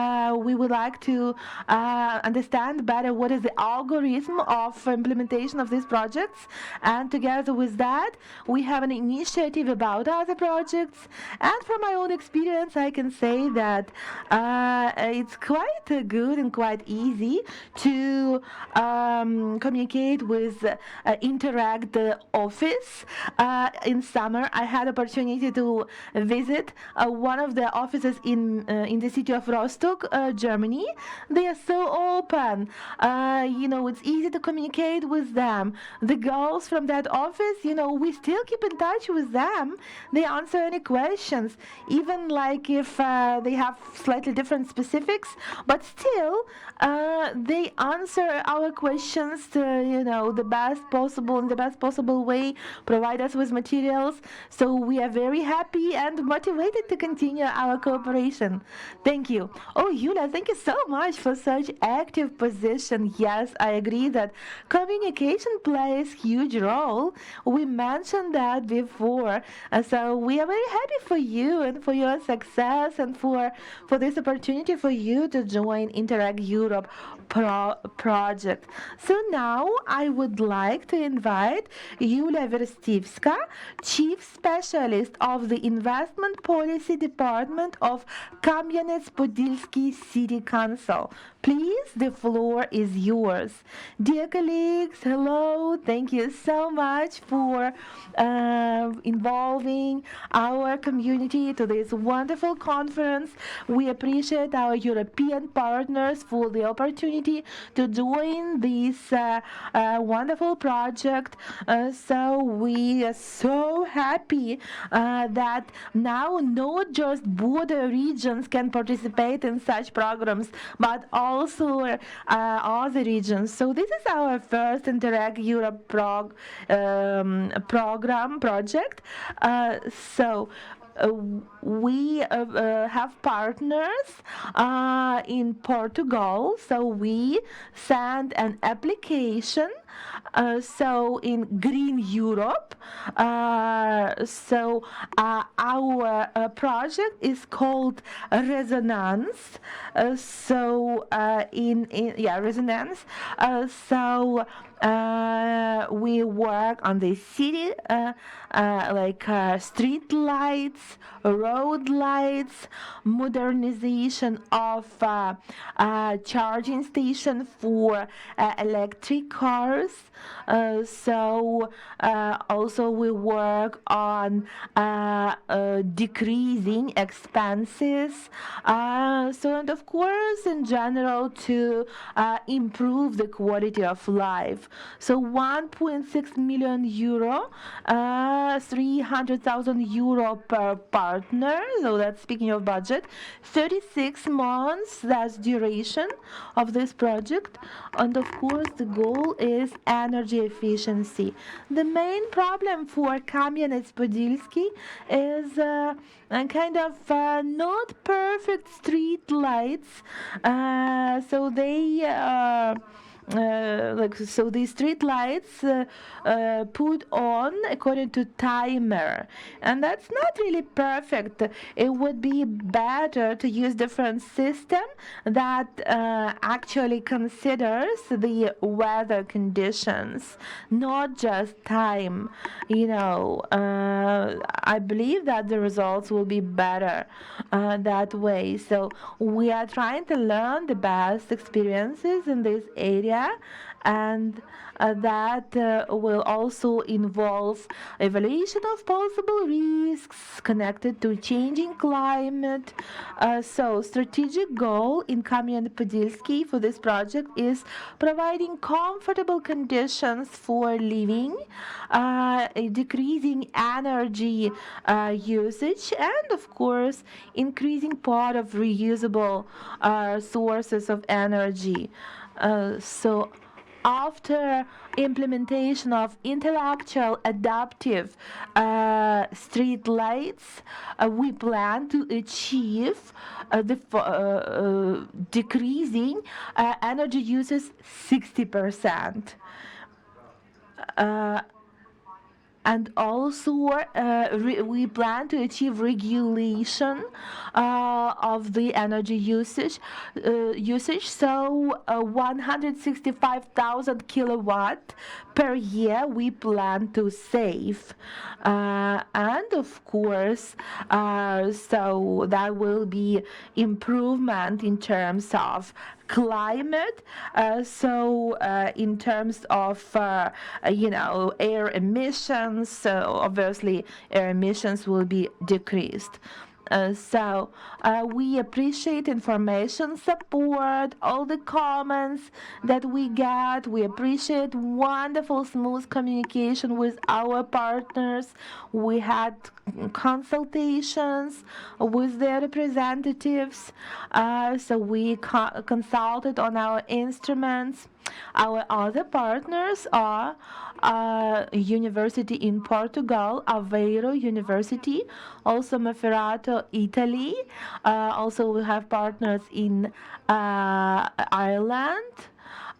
We would like to understand better what is the algorithm of implementation of these projects, and together with that, we have an initiative about other projects. And from my own experience, I can say that it's quite good and quite easy to communicate with Interreg the office. In summer, I had opportunity to visit one of the offices in the city of Rostock, Germany. They are so open. It's easy to communicate with them. The girls from that office, we still keep in touch with them. They answer any questions, even like if they have slightly different specifics, but still they answer our questions the best possible in the best possible way, provide us with materials. So we are very happy and motivated to continue our cooperation. Thank you. Oh, Yulia, thank you so much for such active position. Yes, I agree that communication plays huge role. We mentioned that before. So we are very happy for you and for your success and for this opportunity for you to join Interreg Europe project. So now I would like to invite Yulia Verstivska, Chief Specialist of the Investment Policy Department of Kamyanets-Podilsky City Council. Please, the floor is yours. Dear colleagues, hello. Thank you so much for involving our community to this wonderful conference. We appreciate our European partners for the opportunity to join this wonderful project. So we are so happy that now not just border regions can participate in such programs, but also other regions. So this is our first Interreg Europe project. We have partners in Portugal, so we send an application. So in Green Europe, our project is called Resonance. Resonance. We work on the city, street lights, road lights, modernization of charging station for electric cars. Also we work on decreasing expenses. And of course, in general, to improve the quality of life. So 1.6 million euro, 300,000 euro per partner. So that's speaking of budget. 36 months, that's duration of this project. And of course, the goal is energy efficiency. The main problem for Kamyanets-Podilsky is kind of not perfect street lights. So the street lights put on according to timer, and that's not really perfect. It would be better to use different system that actually considers the weather conditions, not just time. I believe that the results will be better that way. So we are trying to learn the best experiences in this area area, and that will also involve evaluation of possible risks connected to changing climate. So strategic goal in Kamyanets-Podilsky for this project is providing comfortable conditions for living, decreasing energy usage, and of course increasing part of reusable sources of energy. So after implementation of intellectual adaptive street lights, we plan to achieve decreasing energy uses 60%. And also we plan to achieve regulation of the energy usage. So 165,000 kilowatt per year we plan to save, and of course so that will be improvement in terms of climate, so in terms of air emissions, so obviously air emissions will be decreased. So we appreciate information support, all the comments that we get. We appreciate wonderful smooth communication with our partners. We had consultations with their representatives, so we consulted on our instruments. Our other partners are university in Portugal, Aveiro University, also Maferato, Italy. Also we have partners in Ireland,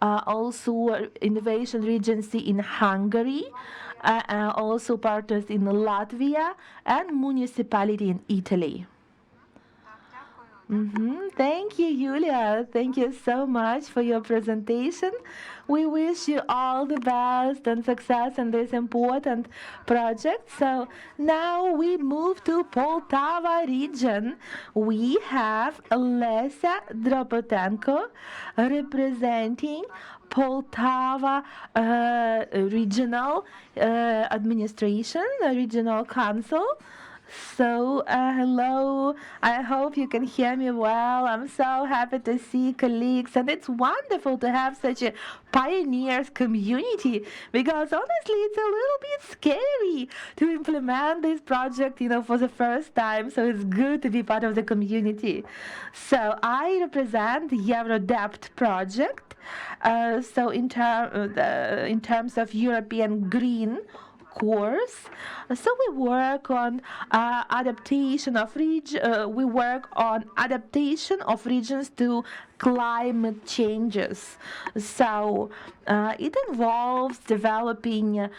also Innovation Regency in Hungary, also partners in Latvia, and municipality in Italy. Thank you, Julia. Thank you so much for your presentation. We wish you all the best and success in this important project. So now we move to Poltava region. We have Lesa Dropotenko representing Poltava regional administration, regional council. So, hello. I hope you can hear me well. I'm so happy to see colleagues, and it's wonderful to have such a pioneers community, because honestly, it's a little bit scary to implement this project, for the first time. So it's good to be part of the community. So I represent the Eurodept project. So in terms of European Green course. So we work on adaptation of regions to climate changes. So it involves developing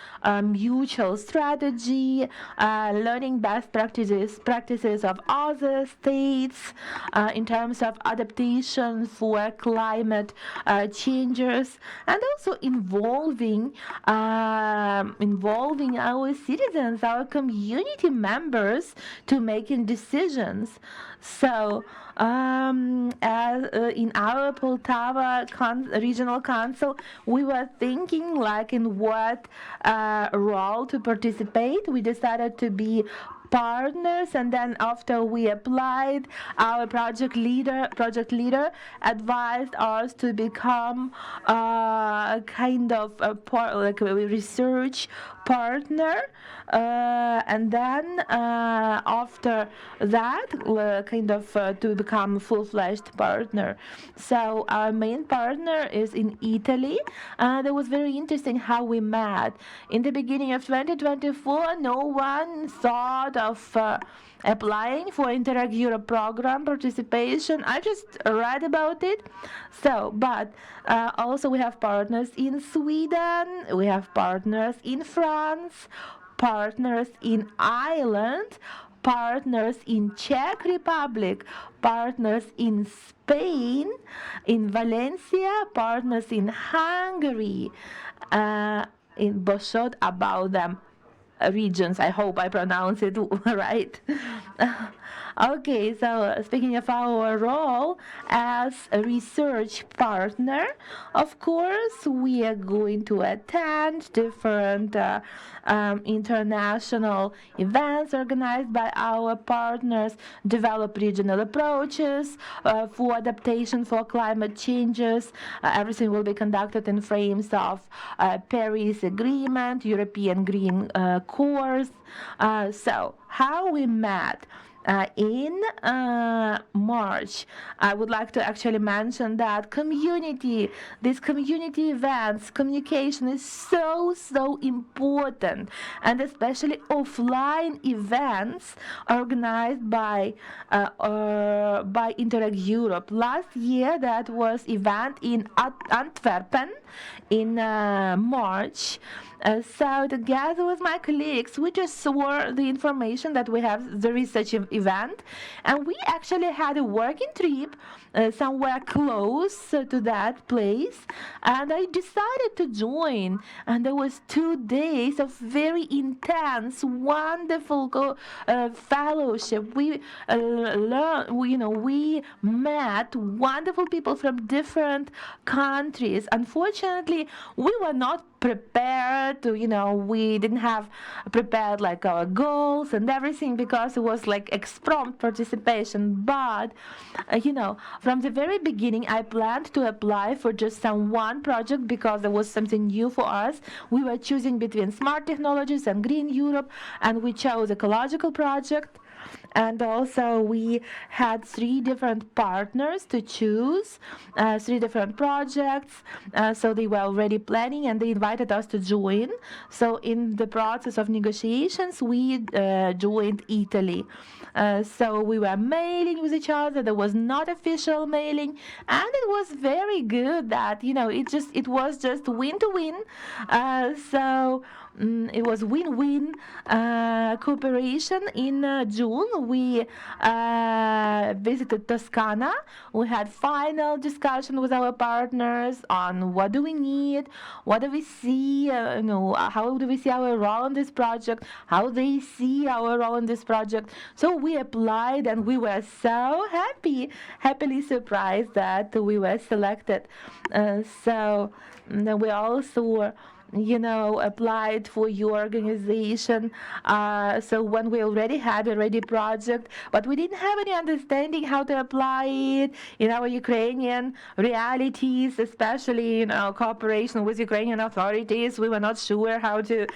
mutual strategy, learning best practices of other states in terms of adaptation for climate changes, and also involving our citizens, our community members, to making decisions. So in our Poltava regional council, we were thinking like in what role to participate. We decided to be partners, and then after we applied, our project leader advised us to become kind of like a research partner, and then after that to become full-fledged partner. So our main partner is in Italy. That was very interesting how we met. In the beginning of 2024, no one thought of applying for Interreg Europe program participation. I just read about it. So, but also we have partners in Sweden, we have partners in France, partners in Ireland, partners in Czech Republic, partners in Spain, in Valencia, partners in Hungary, in Boshot, about them. regions. I hope I pronounce it right. Okay, so speaking of our role as a research partner, of course, we are going to attend different international events organized by our partners, develop regional approaches for adaptation for climate changes. Everything will be conducted in frames of Paris Agreement, European Green Course. So, how we met? In March, I would like to actually mention that these community events, communication is so important, and especially offline events organized by Interreg Europe. Last year, that was event in Antwerpen in March. So together with my colleagues, we just saw the information that we have the research event, and we actually had a working trip somewhere close to that place, and I decided to join. And there was 2 days of very intense, wonderful fellowship. We learned, we met wonderful people from different countries. Unfortunately, we were not prepared to, we didn't have prepared like our goals and everything, because it was like exprompt participation. But from the very beginning, I planned to apply for just one project because there was something new for us. We were choosing between smart technologies and green Europe, and we chose ecological project. And also we had 3 different partners to choose, 3 different projects. So they were already planning, and they invited us to join. So in the process of negotiations, we joined Italy. So we were mailing with each other. There was not official mailing, and it was very good that it was just win to win. It was win-win cooperation. In June, we visited Toscana. We had final discussion with our partners on what do we need, what do we see, how do we see our role in this project, how they see our role in this project. So we applied, and we were so happily surprised that we were selected. Then we also applied for your organization. So when we already had a ready project, but we didn't have any understanding how to apply it in our Ukrainian realities, especially cooperation with Ukrainian authorities. We were not sure how to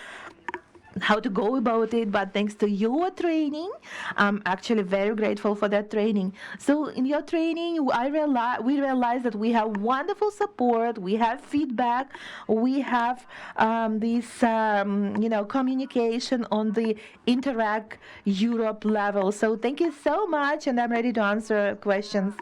go about it, but thanks to your training, I'm actually very grateful for that training. So in your training, we realized that we have wonderful support, we have feedback, we have this communication on the Interreg Europe level. So thank you so much, and I'm ready to answer questions.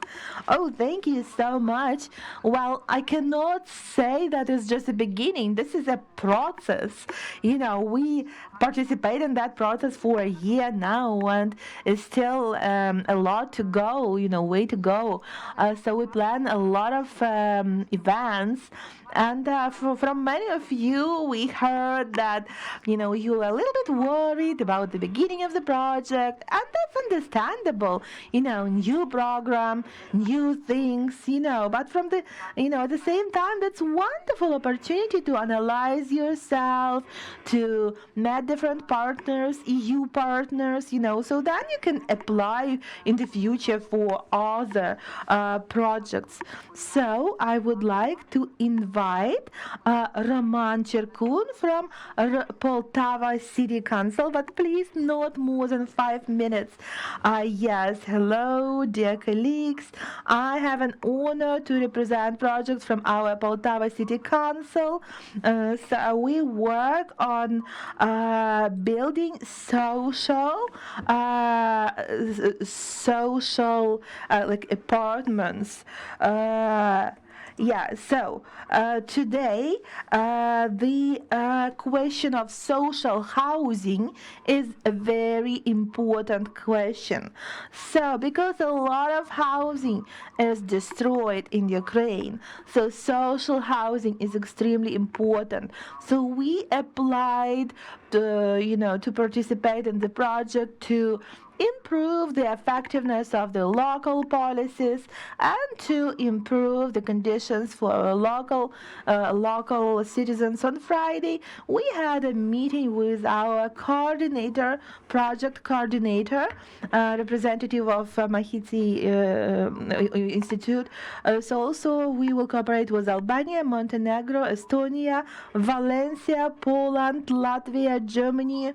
Oh, thank you so much. Well, I cannot say that it's just the beginning. This is a process. We participate in that process for a year now, and it's still a lot to go, way to go. So we plan a lot of events, and from many of you, we heard that, you were a little bit worried about the beginning of the project, and that's understandable. New program, new things, but from the, at the same time, that's wonderful opportunity to analyze yourself, to meet different partners, EU partners, so then you can apply in the future for other projects. So I would like to invite Roman Cherkun from Poltava City Council, but please not more than 5 minutes. Yes, hello, dear colleagues. I have an honor to represent projects from our Poltava City Council. So we work on building social like apartments Yeah, so today the question of social housing is a very important question. So, because a lot of housing is destroyed in Ukraine, so social housing is extremely important. So we applied to participate in the project to improve the effectiveness of the local policies and to improve the conditions for local citizens. On Friday, we had a meeting with our coordinator, project coordinator, representative of Mahitsi Institute. So also we will cooperate with Albania, Montenegro, Estonia, Valencia, Poland, Latvia, Germany.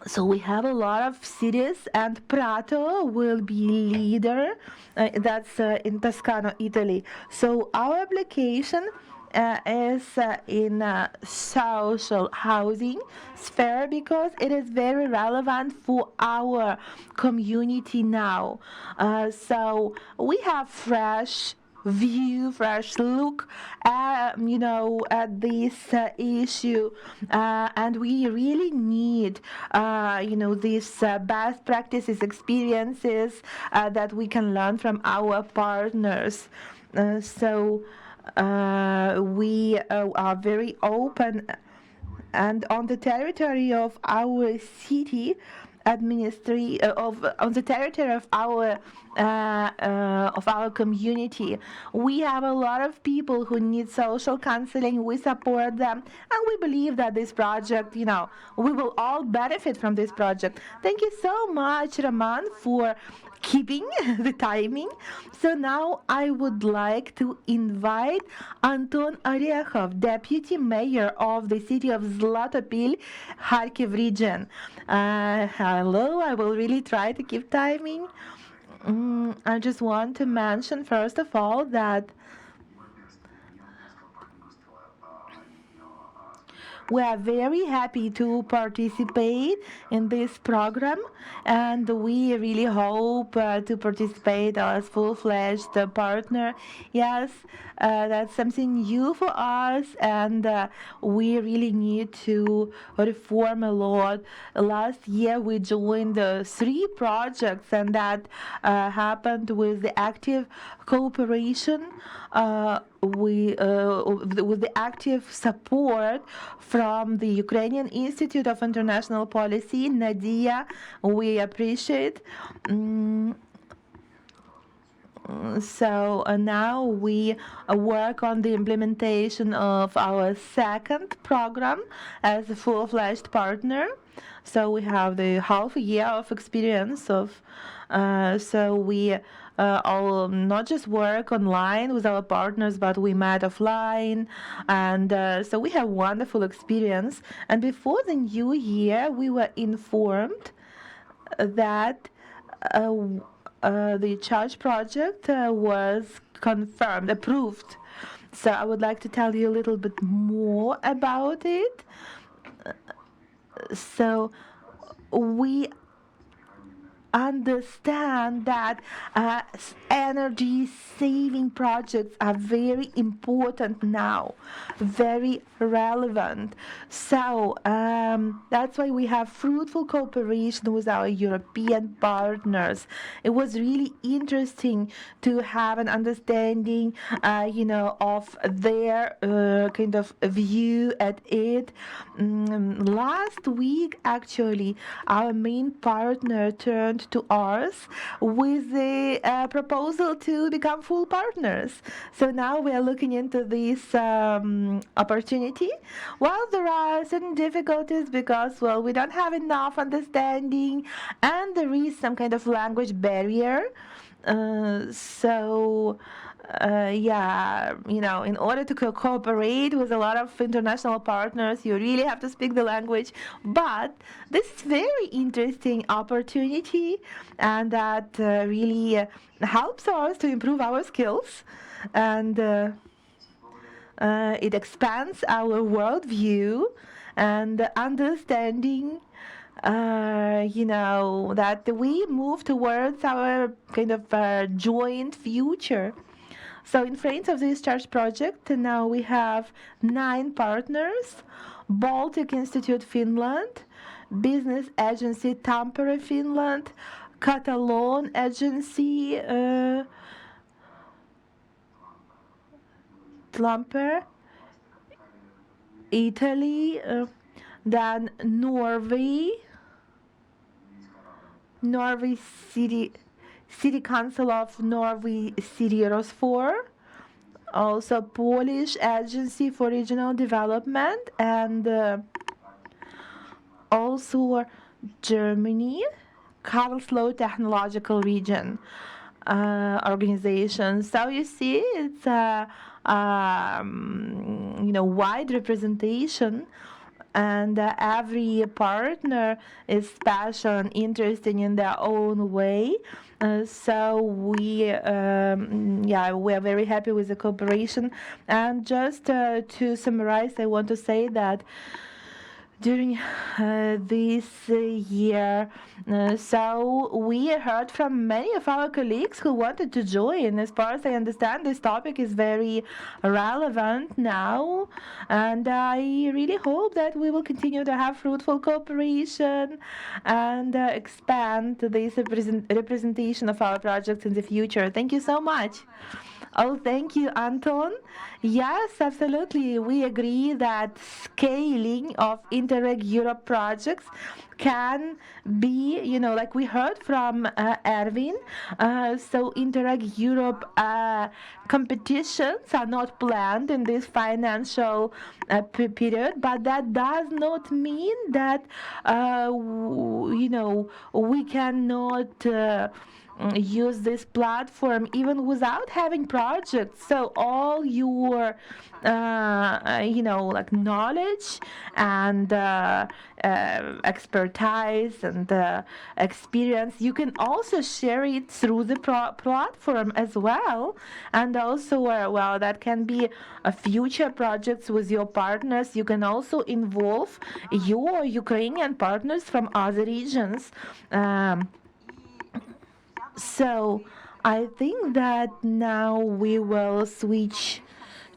So we have a lot of cities, and Prato will be leader. That's in Toscano, Italy. So our application is in social housing sphere because it is very relevant for our community now. So we have fresh look at this issue, and we really need these best practices, experiences that we can learn from our partners. We are very open, and on the territory of our city on the territory of our community, we have a lot of people who need social counseling. We support them, and we believe that this project, we will all benefit from this project. Thank you so much, Raman, for keeping the timing. So now I would like to invite Anton Orechov, Deputy Mayor of the city of Zlatopil, Kharkiv region. Hello, I will really try to keep timing. I just want to mention, first of all, that we are very happy to participate in this program, and we really hope to participate as full-fledged partner. Yes, that's something new for us, and we really need to reform a lot. Last year we joined 3 projects, and that happened with the active cooperation with the active support from the Ukrainian Institute of International Policy, Nadia. We appreciate. So now we work on the implementation of our second program as a full-fledged partner. So we have the half a year of experience of. So we all not just work online with our partners, but we met offline, and so we have wonderful experience. And before the new year, we were informed that the charge project was confirmed, approved. So I would like to tell you a little bit more about it. So we understand that energy saving projects are very important now, very relevant. So that's why we have fruitful cooperation with our European partners. It was really interesting to have an understanding, of their kind of view at it. Last week, actually, our main partner turned to ours with the proposal to become full partners. So now we are looking into this opportunity. While there are certain difficulties because, well, we don't have enough understanding and there is some kind of language barrier. In order to cooperate with a lot of international partners, you really have to speak the language. But this is very interesting opportunity, and that really helps us to improve our skills, and it expands our worldview and understanding that we move towards our kind of joint future. So in front of this church project, now we have 9 partners: Baltic Institute Finland, Business Agency Tampere Finland, Catalan Agency Tampere, Italy, then Norway City Council of Norway City Rosfor, also Polish Agency for Regional Development, and also Germany Karlsruhe Technological Region organization. So you see, it's a wide representation, and every partner is special and interesting in their own way. So we are very happy with the cooperation. And just to summarize, I want to say that during this year, so we heard from many of our colleagues who wanted to join. As far as I understand, this topic is very relevant now, and I really hope that we will continue to have fruitful cooperation and expand this representation of our projects in the future. Thank you so much. Oh, thank you, Anton. Yes, absolutely. We agree that scaling of Interreg Europe projects can be, like we heard from Erwin. So Interreg Europe competitions are not planned in this financial period, but that does not mean that, we cannot use this platform even without having projects. So all your like knowledge and expertise and experience, you can also share it through the platform as well. And also that can be future projects with your partners. You can also involve your Ukrainian partners from other regions. So I think that now we will switch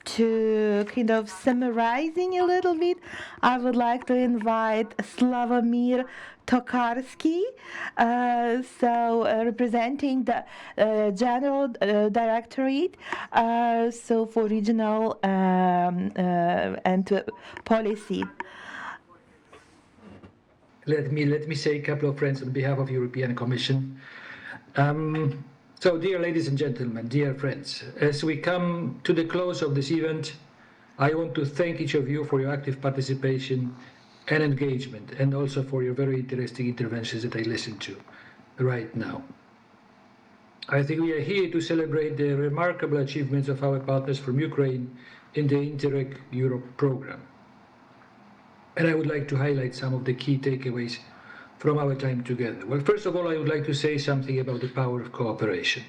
to kind of summarizing a little bit. I would like to invite Slavomir Tokarski, representing the General Directorate for Regional and Policy. Let me say a couple of friends on behalf of European Commission. So, dear ladies and gentlemen, dear friends, as we come to the close of this event, I want to thank each of you for your active participation and engagement, and also for your very interesting interventions that I listened to right now. I think we are here to celebrate the remarkable achievements of our partners from Ukraine in the Interreg Europe program. And I would like to highlight some of the key takeaways from our time together. Well, first of all, I would like to say something about the power of cooperation,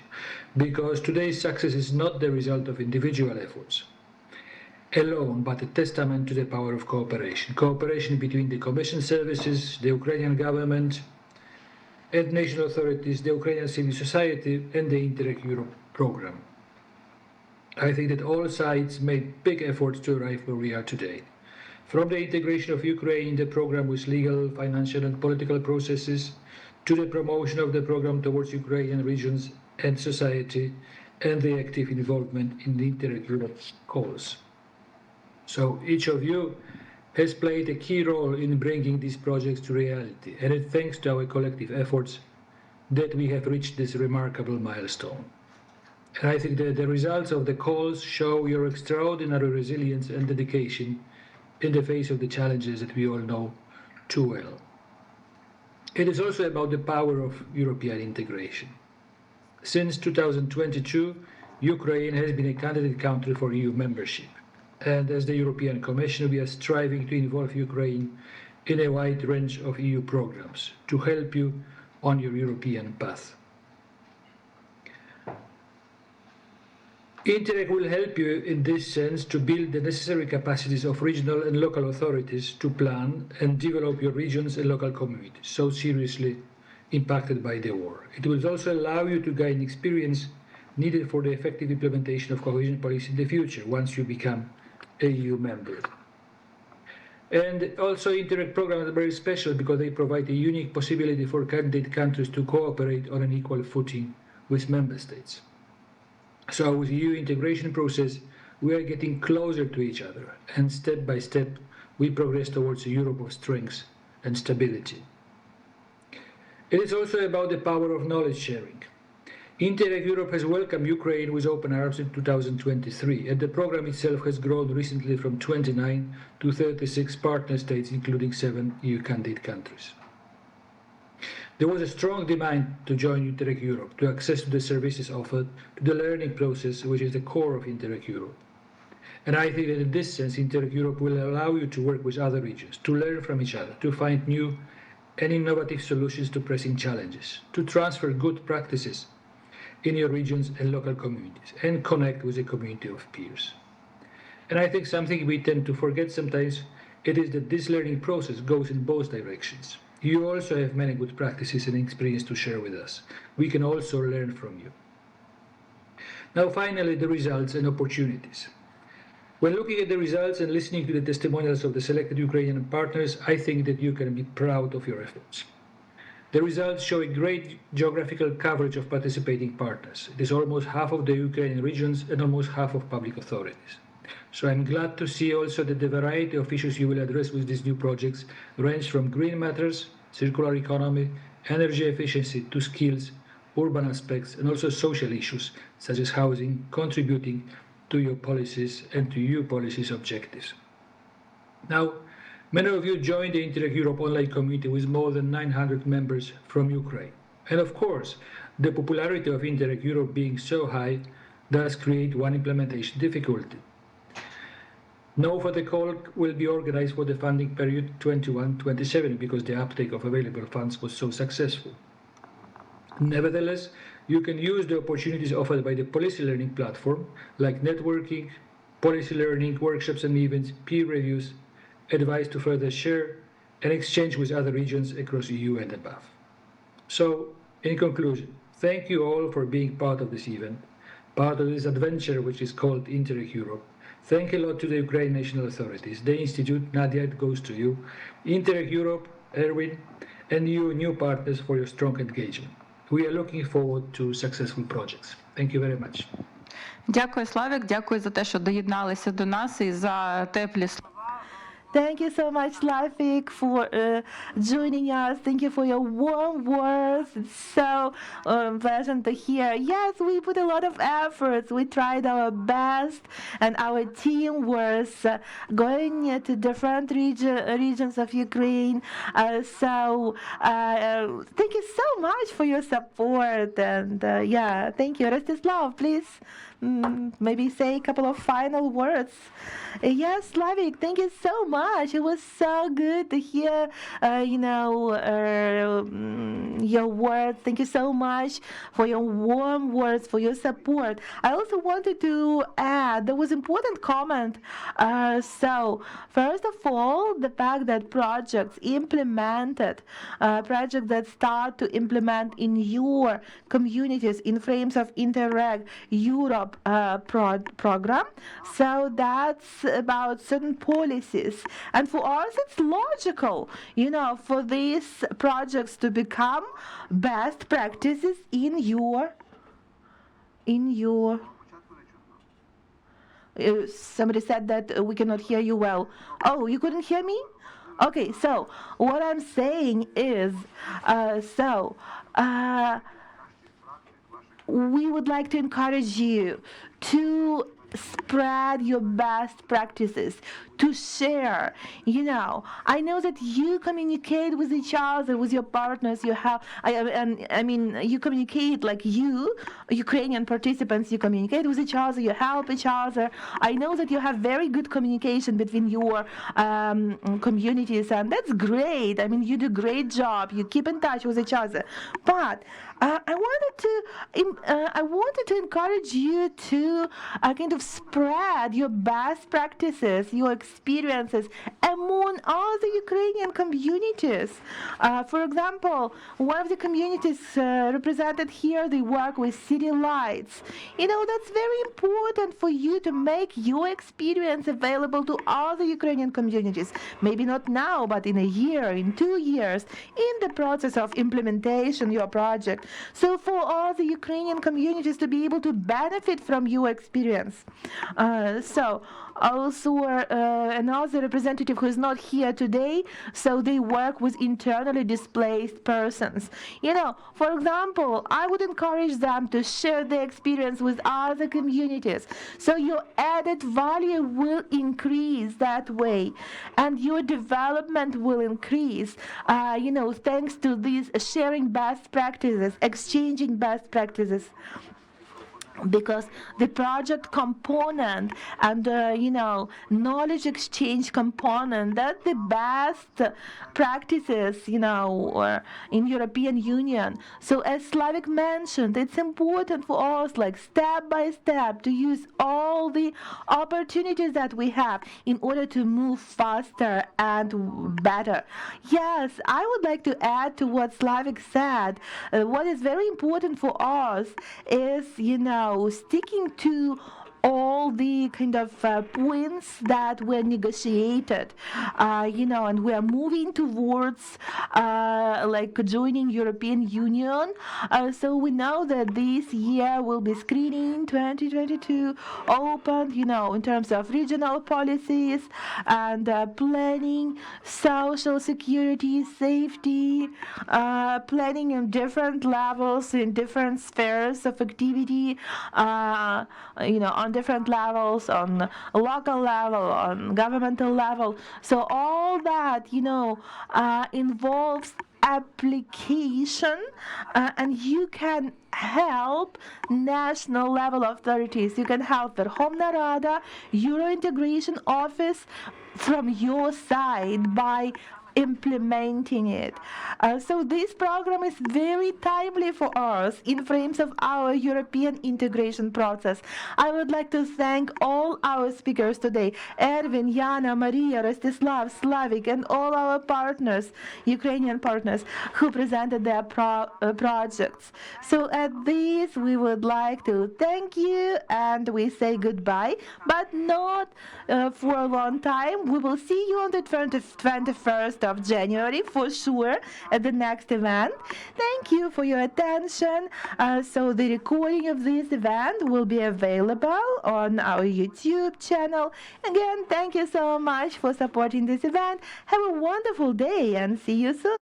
because today's success is not the result of individual efforts alone, but a testament to the power of cooperation. Cooperation between the Commission services, the Ukrainian government, and national authorities, the Ukrainian civil society, and the Interreg Europe program. I think that all sides made big efforts to arrive where we are today. From the integration of Ukraine in the program with legal, financial and political processes, to the promotion of the program towards Ukrainian regions and society, and the active involvement in the Interreg Europe calls. So each of you has played a key role in bringing these projects to reality, and it's thanks to our collective efforts that we have reached this remarkable milestone. And I think that the results of the calls show your extraordinary resilience and dedication in the face of the challenges that we all know too well. It is also about the power of European integration. Since 2022, Ukraine has been a candidate country for EU membership. And as the European Commission, we are striving to involve Ukraine in a wide range of EU programs to help you on your European path. Interreg will help you in this sense to build the necessary capacities of regional and local authorities to plan and develop your regions and local communities so seriously impacted by the war. It will also allow you to gain experience needed for the effective implementation of cohesion policy in the future once you become a EU member. And also Interreg programs are very special because they provide a unique possibility for candidate countries to cooperate on an equal footing with member states. So with the EU integration process, we are getting closer to each other, and step by step, we progress towards a Europe of strength and stability. It is also about the power of knowledge sharing. Interreg Europe has welcomed Ukraine with open arms in 2023, and the program itself has grown recently from 29 to 36 partner states, including 7 EU candidate countries. There was a strong demand to join Interreg Europe, to access to the services offered, to the learning process, which is the core of Interreg Europe. And I think that in this sense, Interreg Europe will allow you to work with other regions, to learn from each other, to find new and innovative solutions to pressing challenges, to transfer good practices in your regions and local communities, and connect with a community of peers. And I think something we tend to forget sometimes, it is that this learning process goes in both directions. You also have many good practices and experience to share with us. We can also learn from you. Now finally, the results and opportunities. When looking at the results and listening to the testimonials of the selected Ukrainian partners, I think that you can be proud of your efforts. The results show a great geographical coverage of participating partners. It is almost half of the Ukrainian regions and almost half of public authorities. So I'm glad to see also that the variety of issues you will address with these new projects range from green matters, circular economy, energy efficiency to skills, urban aspects, and also social issues such as housing, contributing to your policies and to EU policies objectives. Now, many of you joined the Interreg Europe online community with more than 900 members from Ukraine. And of course, the popularity of Interreg Europe being so high does create one implementation difficulty. No further call will be organized for the funding period 21-27 because the uptake of available funds was so successful. Nevertheless, you can use the opportunities offered by the policy learning platform, like networking, policy learning, workshops and events, peer reviews, advice to further share, and exchange with other regions across EU and above. So, in conclusion, thank you all for being part of this event, part of this adventure which is called Interreg Europe. Thank you a lot to the Ukrainian national authorities, the Institute, Nadia, it goes to you, Interreg Europe, Erwin, and you new partners for your strong engagement. We are looking forward to successful projects. Thank you very much. Дякую, Славік, дякую за те, що доєдналися до нас і за теплі слова. Thank you so much, Lafik, for joining us. Thank you for your warm words. It's so pleasant to hear. Yes, we put a lot of efforts. We tried our best, and our team was going to different regions of Ukraine. So thank you so much for your support. And yeah, thank you. Rostislav, please maybe say a couple of final words. Yes, Slavik, thank you so much. It was so good to hear, your words. Thank you so much for your warm words, for your support. I also wanted to add, there was important comment. So, first of all, the fact that projects that start to implement in your communities in frames of Interreg Europe program. So that's about certain policies. And for us, it's logical, for these projects to become best practices in your somebody said that we cannot hear you well. Oh, you couldn't hear me? Okay, so what I'm saying is, we would like to encourage you to spread your best practices, to share. I know that you communicate with each other, with your partners. You have, you communicate like Ukrainian participants. You communicate with each other. You help each other. I know that you have very good communication between your communities, and that's great. You do a great job. You keep in touch with each other. But I wanted to encourage you to kind of spread your best practices, your experiences among other Ukrainian communities. For example, one of the communities represented here, they work with city lights. That's very important for you to make your experience available to other Ukrainian communities. Maybe not now, but in a year, in 2 years, in the process of implementation, your project. So for all the Ukrainian communities to be able to benefit from your experience. So also another representative who is not here today, so they work with internally displaced persons. For example, I would encourage them to share their experience with other communities. So your added value will increase that way, and your development will increase, thanks to these sharing best practices, exchanging best practices. Because the project component and knowledge exchange component, that's the best practices or in European Union. So as Slavik mentioned, it's important for us, like step by step, to use all the opportunities that we have in order to move faster and better. Yes, I would like to add to what Slavik said. What is very important for us is sticking to all the kind of points that were negotiated, and we are moving towards joining European Union. So we know that this year will be screening 2022 opened, in terms of regional policies and planning, social security, safety, planning in different levels, in different spheres of activity, on different levels, on local level, on governmental level. So all that, involves application, and you can help national level authorities. You can help Verkhovna Rada, Euro Integration Office from your side by implementing it. So this program is very timely for us in frames of our European integration process. I would like to thank all our speakers today, Erwin, Yana, Maria, Rostislav, Slavik, and all our partners, Ukrainian partners, who presented their projects. So at this, we would like to thank you, and we say goodbye, but not for a long time. We will see you on the 21st of January for sure at the next event. Thank you for your attention. So the recording of this event will be available on our YouTube channel. Again, thank you so much for supporting this event. Have a wonderful day and see you soon.